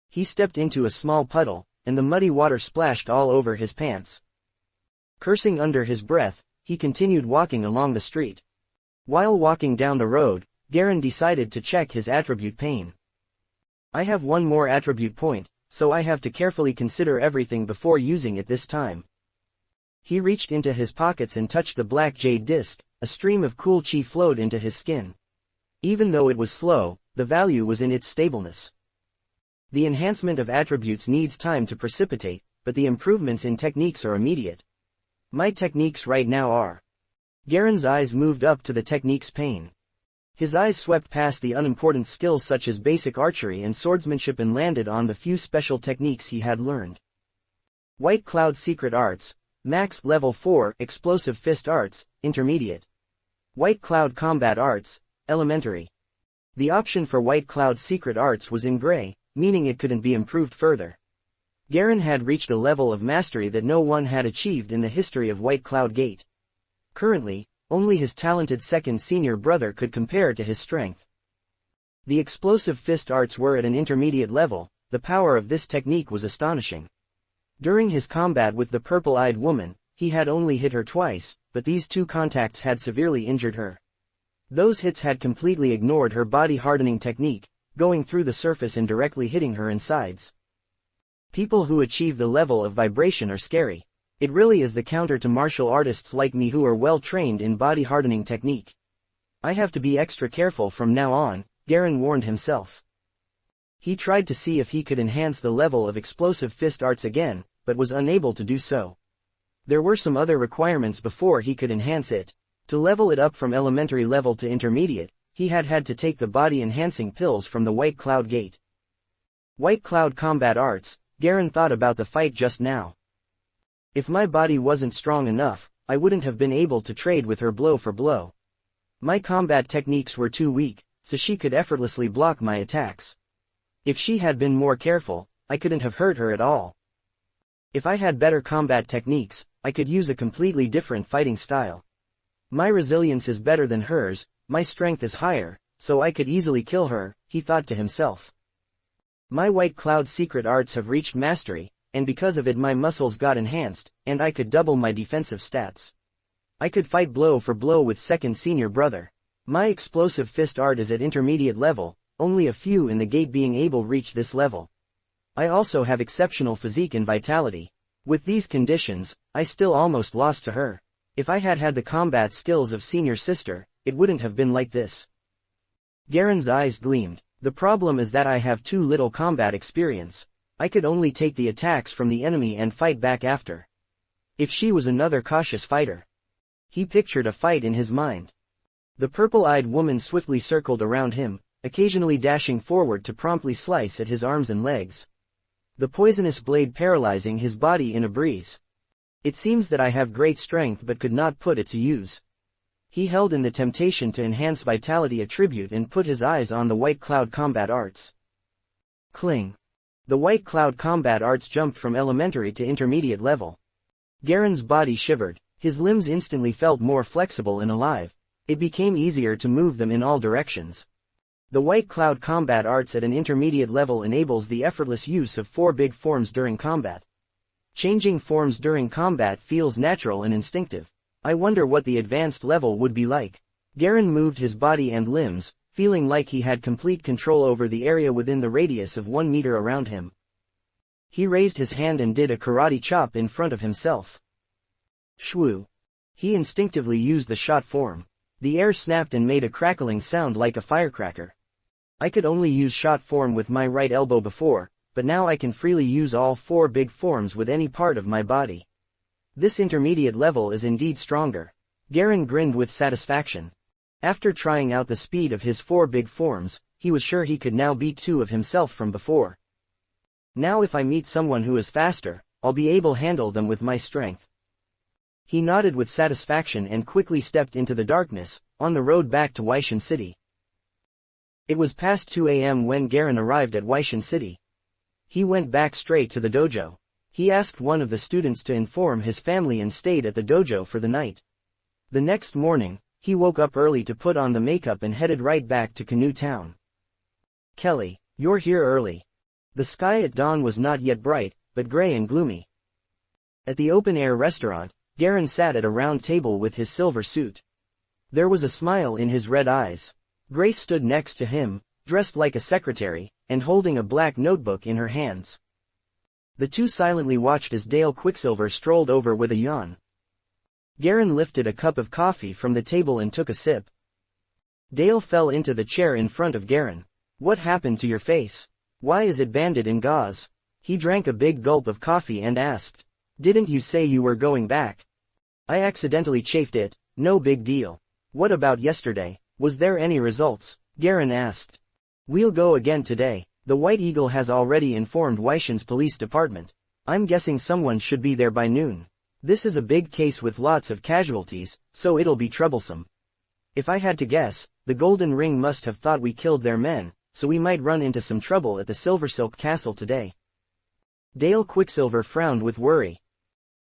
He stepped into a small puddle, and the muddy water splashed all over his pants. Cursing under his breath, he continued walking along the street. While walking down the road, Garen decided to check his attribute pane. I have one more attribute point, so I have to carefully consider everything before using it this time. He reached into his pockets and touched the black jade disc. A stream of cool chi flowed into his skin. Even though it was slow, the value was in its stableness. The enhancement of attributes needs time to precipitate, but the improvements in techniques are immediate. My techniques right now are. Garen's eyes moved up to the techniques pane. His eyes swept past the unimportant skills such as basic archery and swordsmanship and landed on the few special techniques he had learned. White Cloud Secret Arts, Max Level 4, Explosive Fist Arts, Intermediate. White Cloud Combat Arts, Elementary. The option for White Cloud Secret Arts was in gray, meaning it couldn't be improved further. Garen had reached a level of mastery that no one had achieved in the history of White Cloud Gate. Currently, only his talented second senior brother could compare to his strength. The Explosive Fist Arts were at an intermediate level. The power of this technique was astonishing. During his combat with the purple-eyed woman, he had only hit her twice, but these two contacts had severely injured her. Those hits had completely ignored her body-hardening technique, going through the surface and directly hitting her insides. People who achieve the level of vibration are scary. It really is the counter to martial artists like me who are well trained in body-hardening technique. I have to be extra careful from now on, Garen warned himself. He tried to see if he could enhance the level of Explosive Fist Arts again, but was unable to do so. There were some other requirements before he could enhance it. To level it up from elementary level to intermediate, he had to take the body-enhancing pills from the White Cloud Gate. White Cloud Combat Arts, Garen thought about the fight just now. If my body wasn't strong enough, I wouldn't have been able to trade with her blow for blow. My combat techniques were too weak, so she could effortlessly block my attacks. If she had been more careful, I couldn't have hurt her at all. If I had better combat techniques, I could use a completely different fighting style. My resilience is better than hers, my strength is higher, so I could easily kill her, he thought to himself. My White Cloud Secret Arts have reached mastery, and because of it my muscles got enhanced, and I could double my defensive stats. I could fight blow for blow with second senior brother. My Explosive Fist Art is at intermediate level, only a few in the gate being able to reach this level. I also have exceptional physique and vitality. With these conditions, I still almost lost to her. If I had had the combat skills of senior sister, it wouldn't have been like this. Garen's eyes gleamed. The problem is that I have too little combat experience. I could only take the attacks from the enemy and fight back after. If she was another cautious fighter. He pictured a fight in his mind. The purple-eyed woman swiftly circled around him, occasionally dashing forward to promptly slice at his arms and legs. The poisonous blade paralyzing his body in a breeze. It seems that I have great strength but could not put it to use. He held in the temptation to enhance vitality attribute and put his eyes on the White Cloud Combat Arts. Cling. The White Cloud Combat Arts jumped from elementary to intermediate level. Garen's body shivered, his limbs instantly felt more flexible and alive. It became easier to move them in all directions. The White Cloud Combat Arts at an intermediate level enables the effortless use of 4 big forms during combat. Changing forms during combat feels natural and instinctive. I wonder what the advanced level would be like. Garen moved his body and limbs, feeling like he had complete control over the area within the radius of 1 meter around him. He raised his hand and did a karate chop in front of himself. Shwoo. He instinctively used the shot form. The air snapped and made a crackling sound like a firecracker. I could only use shot form with my right elbow before, but now I can freely use all 4 big forms with any part of my body. This intermediate level is indeed stronger. Garen grinned with satisfaction. After trying out the speed of his 4 big forms, he was sure he could now beat 2 of himself from before. Now if I meet someone who is faster, I'll be able to handle them with my strength. He nodded with satisfaction and quickly stepped into the darkness, on the road back to Waishan City. It was past 2 a.m. when Garen arrived at Waishan City. He went back straight to the dojo. He asked one of the students to inform his family and stayed at the dojo for the night. The next morning, he woke up early to put on the makeup and headed right back to Canoe Town. Kelly, you're here early. The sky at dawn was not yet bright, but gray and gloomy. At the open-air restaurant, Garen sat at a round table with his silver suit. There was a smile in his red eyes. Grace stood next to him, dressed like a secretary, and holding a black notebook in her hands. The two silently watched as Dale Quicksilver strolled over with a yawn. Garen lifted a cup of coffee from the table and took a sip. Dale fell into the chair in front of Garen. What happened to your face? Why is it banded in gauze? He drank a big gulp of coffee and asked. Didn't you say you were going back? I accidentally chafed it, no big deal. What about yesterday? Was there any results? Garen asked. We'll go again today. The White Eagle has already informed Weishen's police department. I'm guessing someone should be there by noon. This is a big case with lots of casualties, so it'll be troublesome. If I had to guess, the Golden Ring must have thought we killed their men, so we might run into some trouble at the Silversilk Castle today. Dale Quicksilver frowned with worry.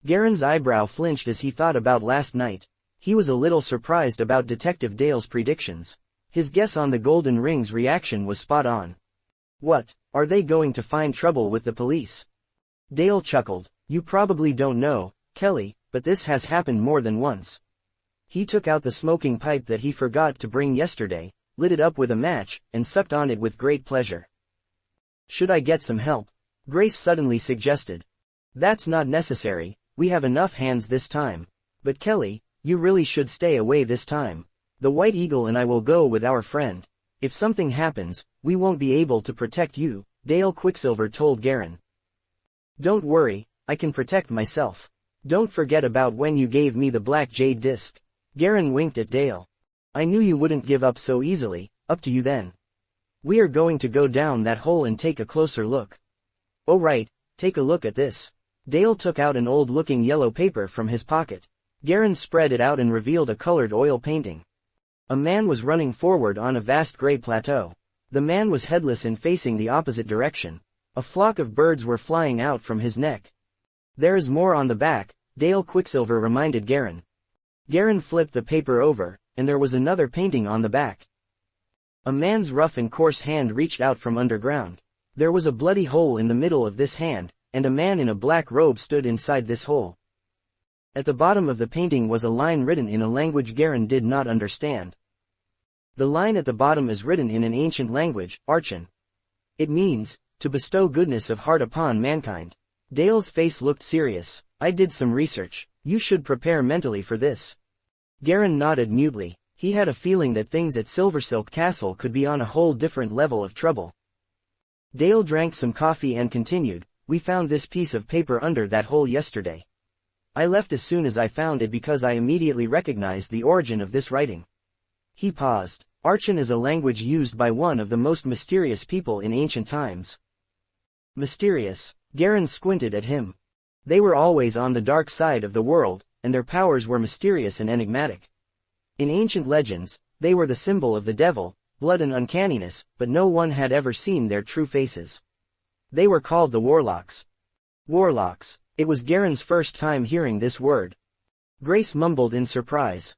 Garen's eyebrow flinched as he thought about last night. He was a little surprised about Detective Dale's predictions. His guess on the Golden Ring's reaction was spot on. What, are they going to find trouble with the police? Dale chuckled. You probably don't know, Kelly, but this has happened more than once. He took out the smoking pipe that he forgot to bring yesterday, lit it up with a match, and sucked on it with great pleasure. Should I get some help? Grace suddenly suggested. That's not necessary, we have enough hands this time. But Kelly, you really should stay away this time. The White Eagle and I will go with our friend. If something happens, we won't be able to protect you, Dale Quicksilver told Garen. Don't worry, I can protect myself. Don't forget about when you gave me the black jade disc. Garen winked at Dale. I knew you wouldn't give up so easily, up to you then. We are going to go down that hole and take a closer look. Oh right, take a look at this. Dale took out an old-looking yellow paper from his pocket. Garen spread it out and revealed a colored oil painting. A man was running forward on a vast gray plateau. The man was headless and facing the opposite direction. A flock of birds were flying out from his neck. There is more on the back, Dale Quicksilver reminded Garen. Garen flipped the paper over, and there was another painting on the back. A man's rough and coarse hand reached out from underground. There was a bloody hole in the middle of this hand, and a man in a black robe stood inside this hole. At the bottom of the painting was a line written in a language Garen did not understand. The line at the bottom is written in an ancient language, Archon. It means, to bestow goodness of heart upon mankind. Dale's face looked serious. I did some research. You should prepare mentally for this. Garen nodded mutely. He had a feeling that things at Silversilk Castle could be on a whole different level of trouble. Dale drank some coffee and continued, we found this piece of paper under that hole yesterday. I left as soon as I found it because I immediately recognized the origin of this writing. He paused. Archon is a language used by one of the most mysterious people in ancient times. Mysterious? Garen squinted at him. They were always on the dark side of the world, and their powers were mysterious and enigmatic. In ancient legends, they were the symbol of the devil, blood and uncanniness, but no one had ever seen their true faces. They were called the Warlocks. Warlocks. It was Garen's first time hearing this word. Grace mumbled in surprise.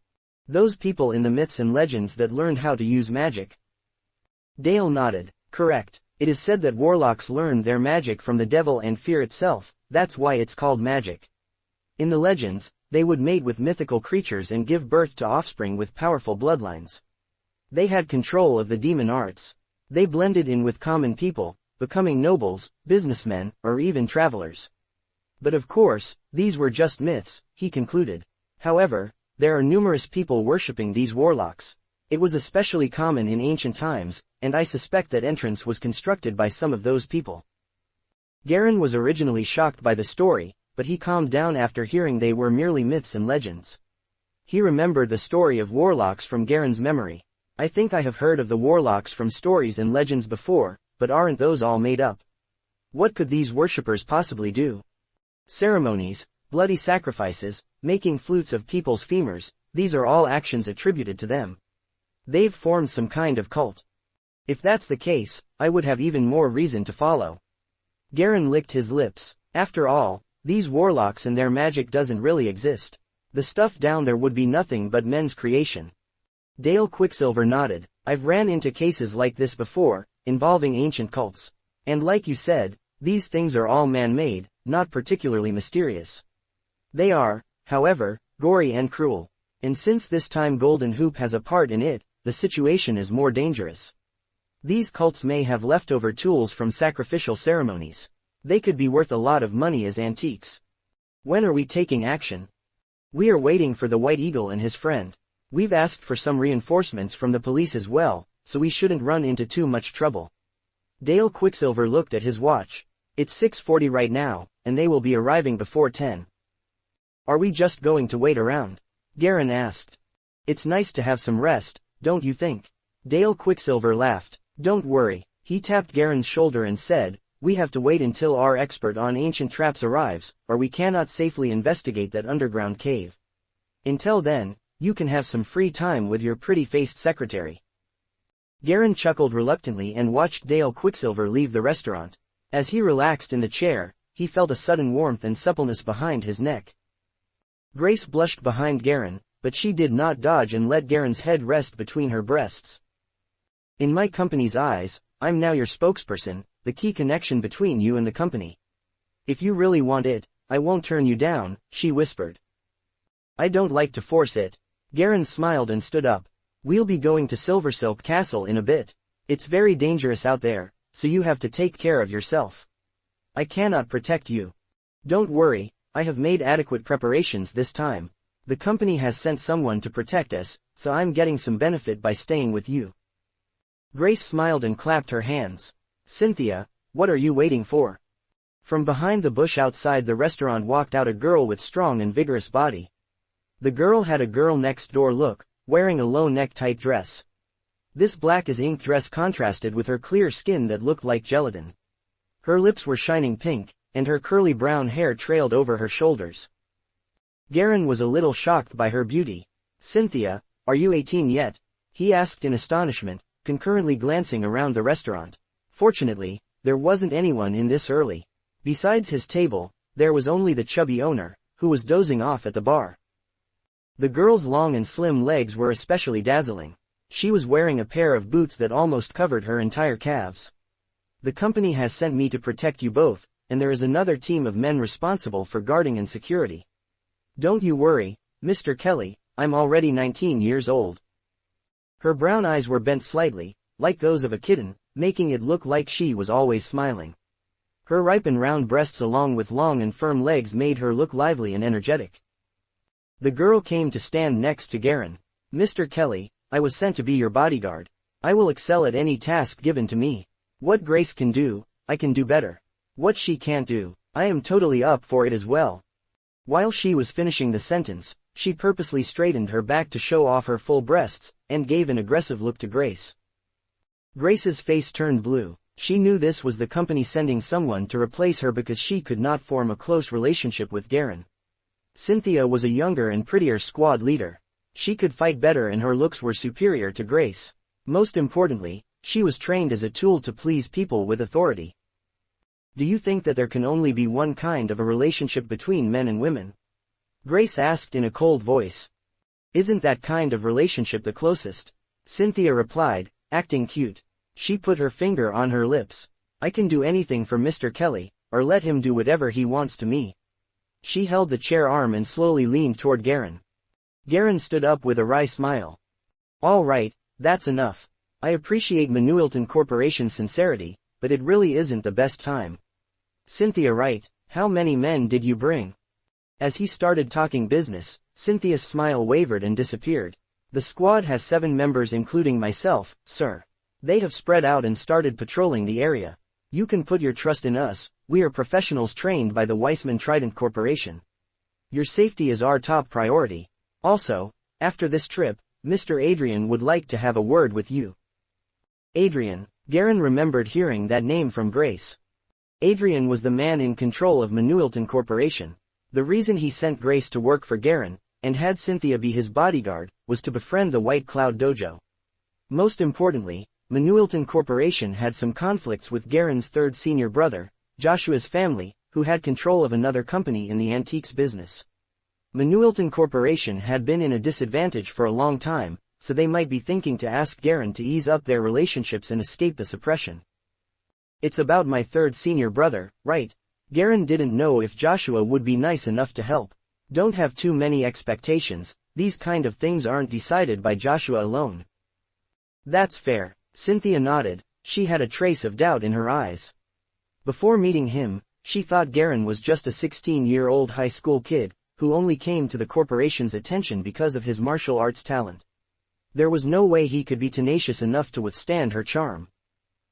Those people in the myths and legends that learned how to use magic. Dale nodded. Correct. It is said that warlocks learned their magic from the devil and fear itself, that's why it's called magic. In the legends, they would mate with mythical creatures and give birth to offspring with powerful bloodlines. They had control of the demon arts. They blended in with common people, becoming nobles, businessmen, or even travelers. But of course, these were just myths, he concluded. However, there are numerous people worshipping these warlocks. It was especially common in ancient times, and I suspect that entrance was constructed by some of those people. Garen was originally shocked by the story, but he calmed down after hearing they were merely myths and legends. He remembered the story of warlocks from Garen's memory. I think I have heard of the warlocks from stories and legends before, but aren't those all made up? What could these worshippers possibly do? Ceremonies, bloody sacrifices, making flutes of people's femurs, these are all actions attributed to them. They've formed some kind of cult. If that's the case, I would have even more reason to follow. Garen licked his lips. After all, these warlocks and their magic doesn't really exist. The stuff down there would be nothing but men's creation. Dale Quicksilver nodded. I've ran into cases like this before, involving ancient cults. And like you said, these things are all man-made, not particularly mysterious. They are, However, gory and cruel. And since this time Golden Hoop has a part in it, the situation is more dangerous. These cults may have leftover tools from sacrificial ceremonies. They could be worth a lot of money as antiques. When are we taking action? We are waiting for the White Eagle and his friend. We've asked for some reinforcements from the police as well, so we shouldn't run into too much trouble. Dale Quicksilver looked at his watch. It's 6:40 right now, and they will be arriving before 10. Are we just going to wait around? Garen asked. It's nice to have some rest, don't you think? Dale Quicksilver laughed. Don't worry. He tapped Garen's shoulder and said, we have to wait until our expert on ancient traps arrives, or we cannot safely investigate that underground cave. Until then, you can have some free time with your pretty-faced secretary. Garen chuckled reluctantly and watched Dale Quicksilver leave the restaurant. As he relaxed in the chair, he felt a sudden warmth and suppleness behind his neck. Grace blushed behind Garen, but she did not dodge and let Garen's head rest between her breasts. In my company's eyes, I'm now your spokesperson, the key connection between you and the company. If you really want it, I won't turn you down, she whispered. I don't like to force it. Garen smiled and stood up. We'll be going to Silversilk Castle in a bit. It's very dangerous out there, so you have to take care of yourself. I cannot protect you. Don't worry, I have made adequate preparations this time. The company has sent someone to protect us, so I'm getting some benefit by staying with you. Grace smiled and clapped her hands. Cynthia, what are you waiting for? From behind the bush outside the restaurant walked out a girl with strong and vigorous body. The girl had a girl next door look, wearing a low neck-tight dress. This black as ink dress contrasted with her clear skin that looked like gelatin. Her lips were shining pink, and her curly brown hair trailed over her shoulders. Garen was a little shocked by her beauty. Cynthia, are you 18 yet? He asked in astonishment, concurrently glancing around the restaurant. Fortunately, there wasn't anyone in this early. Besides his table, there was only the chubby owner, who was dozing off at the bar. The girl's long and slim legs were especially dazzling. She was wearing a pair of boots that almost covered her entire calves. The company has sent me to protect you both, and there is another team of men responsible for guarding and security. Don't you worry, Mr. Kelly, I'm already 19 years old. Her brown eyes were bent slightly, like those of a kitten, making it look like she was always smiling. Her ripe and round breasts along with long and firm legs made her look lively and energetic. The girl came to stand next to Garen. Mr. Kelly, I was sent to be your bodyguard. I will excel at any task given to me. What Grace can do, I can do better. What she can't do, I am totally up for it as well. While she was finishing the sentence, she purposely straightened her back to show off her full breasts, and gave an aggressive look to Grace. Grace's face turned blue. She knew this was the company sending someone to replace her because she could not form a close relationship with Garen. Cynthia was a younger and prettier squad leader. She could fight better and her looks were superior to Grace. Most importantly, she was trained as a tool to please people with authority. Do you think that there can only be one kind of a relationship between men and women? Grace asked in a cold voice. Isn't that kind of relationship the closest? Cynthia replied, acting cute. She put her finger on her lips. I can do anything for Mr. Kelly, or let him do whatever he wants to me. She held the chair arm and slowly leaned toward Garen. Garen stood up with a wry smile. All right, that's enough. I appreciate Manuelton Corporation's sincerity, but it really isn't the best time. Cynthia, right, how many men did you bring? As he started talking business, Cynthia's smile wavered and disappeared. The squad has 7 members including myself, sir. They have spread out and started patrolling the area. You can put your trust in us, we are professionals trained by the Weissman Trident Corporation. Your safety is our top priority. Also, after this trip, Mr. Adrian would like to have a word with you. Adrian, Garen remembered hearing that name from Grace. Adrian was the man in control of Manuelton Corporation. The reason he sent Grace to work for Garen, and had Cynthia be his bodyguard, was to befriend the White Cloud Dojo. Most importantly, Manuelton Corporation had some conflicts with Garen's third senior brother, Joshua's family, who had control of another company in the antiques business. Manuelton Corporation had been in a disadvantage for a long time, so they might be thinking to ask Garen to ease up their relationships and escape the suppression. It's about my third senior brother, right? Garen didn't know if Joshua would be nice enough to help. Don't have too many expectations, these kind of things aren't decided by Joshua alone. That's fair, Cynthia nodded, she had a trace of doubt in her eyes. Before meeting him, she thought Garen was just a 16-year-old high school kid, who only came to the corporation's attention because of his martial arts talent. There was no way he could be tenacious enough to withstand her charm.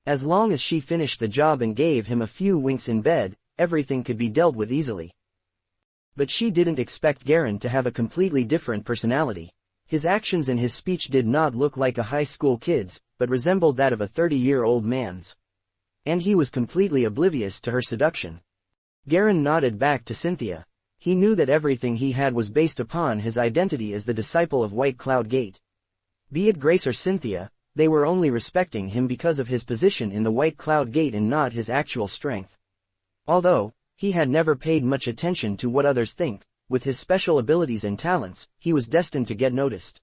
As long as she finished the job and gave him a few winks in bed, everything could be dealt with easily. But she didn't expect Garen to have a completely different personality. His actions and his speech did not look like a high school kid's, but resembled that of a 30-year-old man's. And he was completely oblivious to her seduction. Garen nodded back to Cynthia. He knew that everything he had was based upon his identity as the disciple of White Cloud Gate. Be it Grace or Cynthia, they were only respecting him because of his position in the White Cloud Gate and not his actual strength. Although, he had never paid much attention to what others think, with his special abilities and talents, he was destined to get noticed.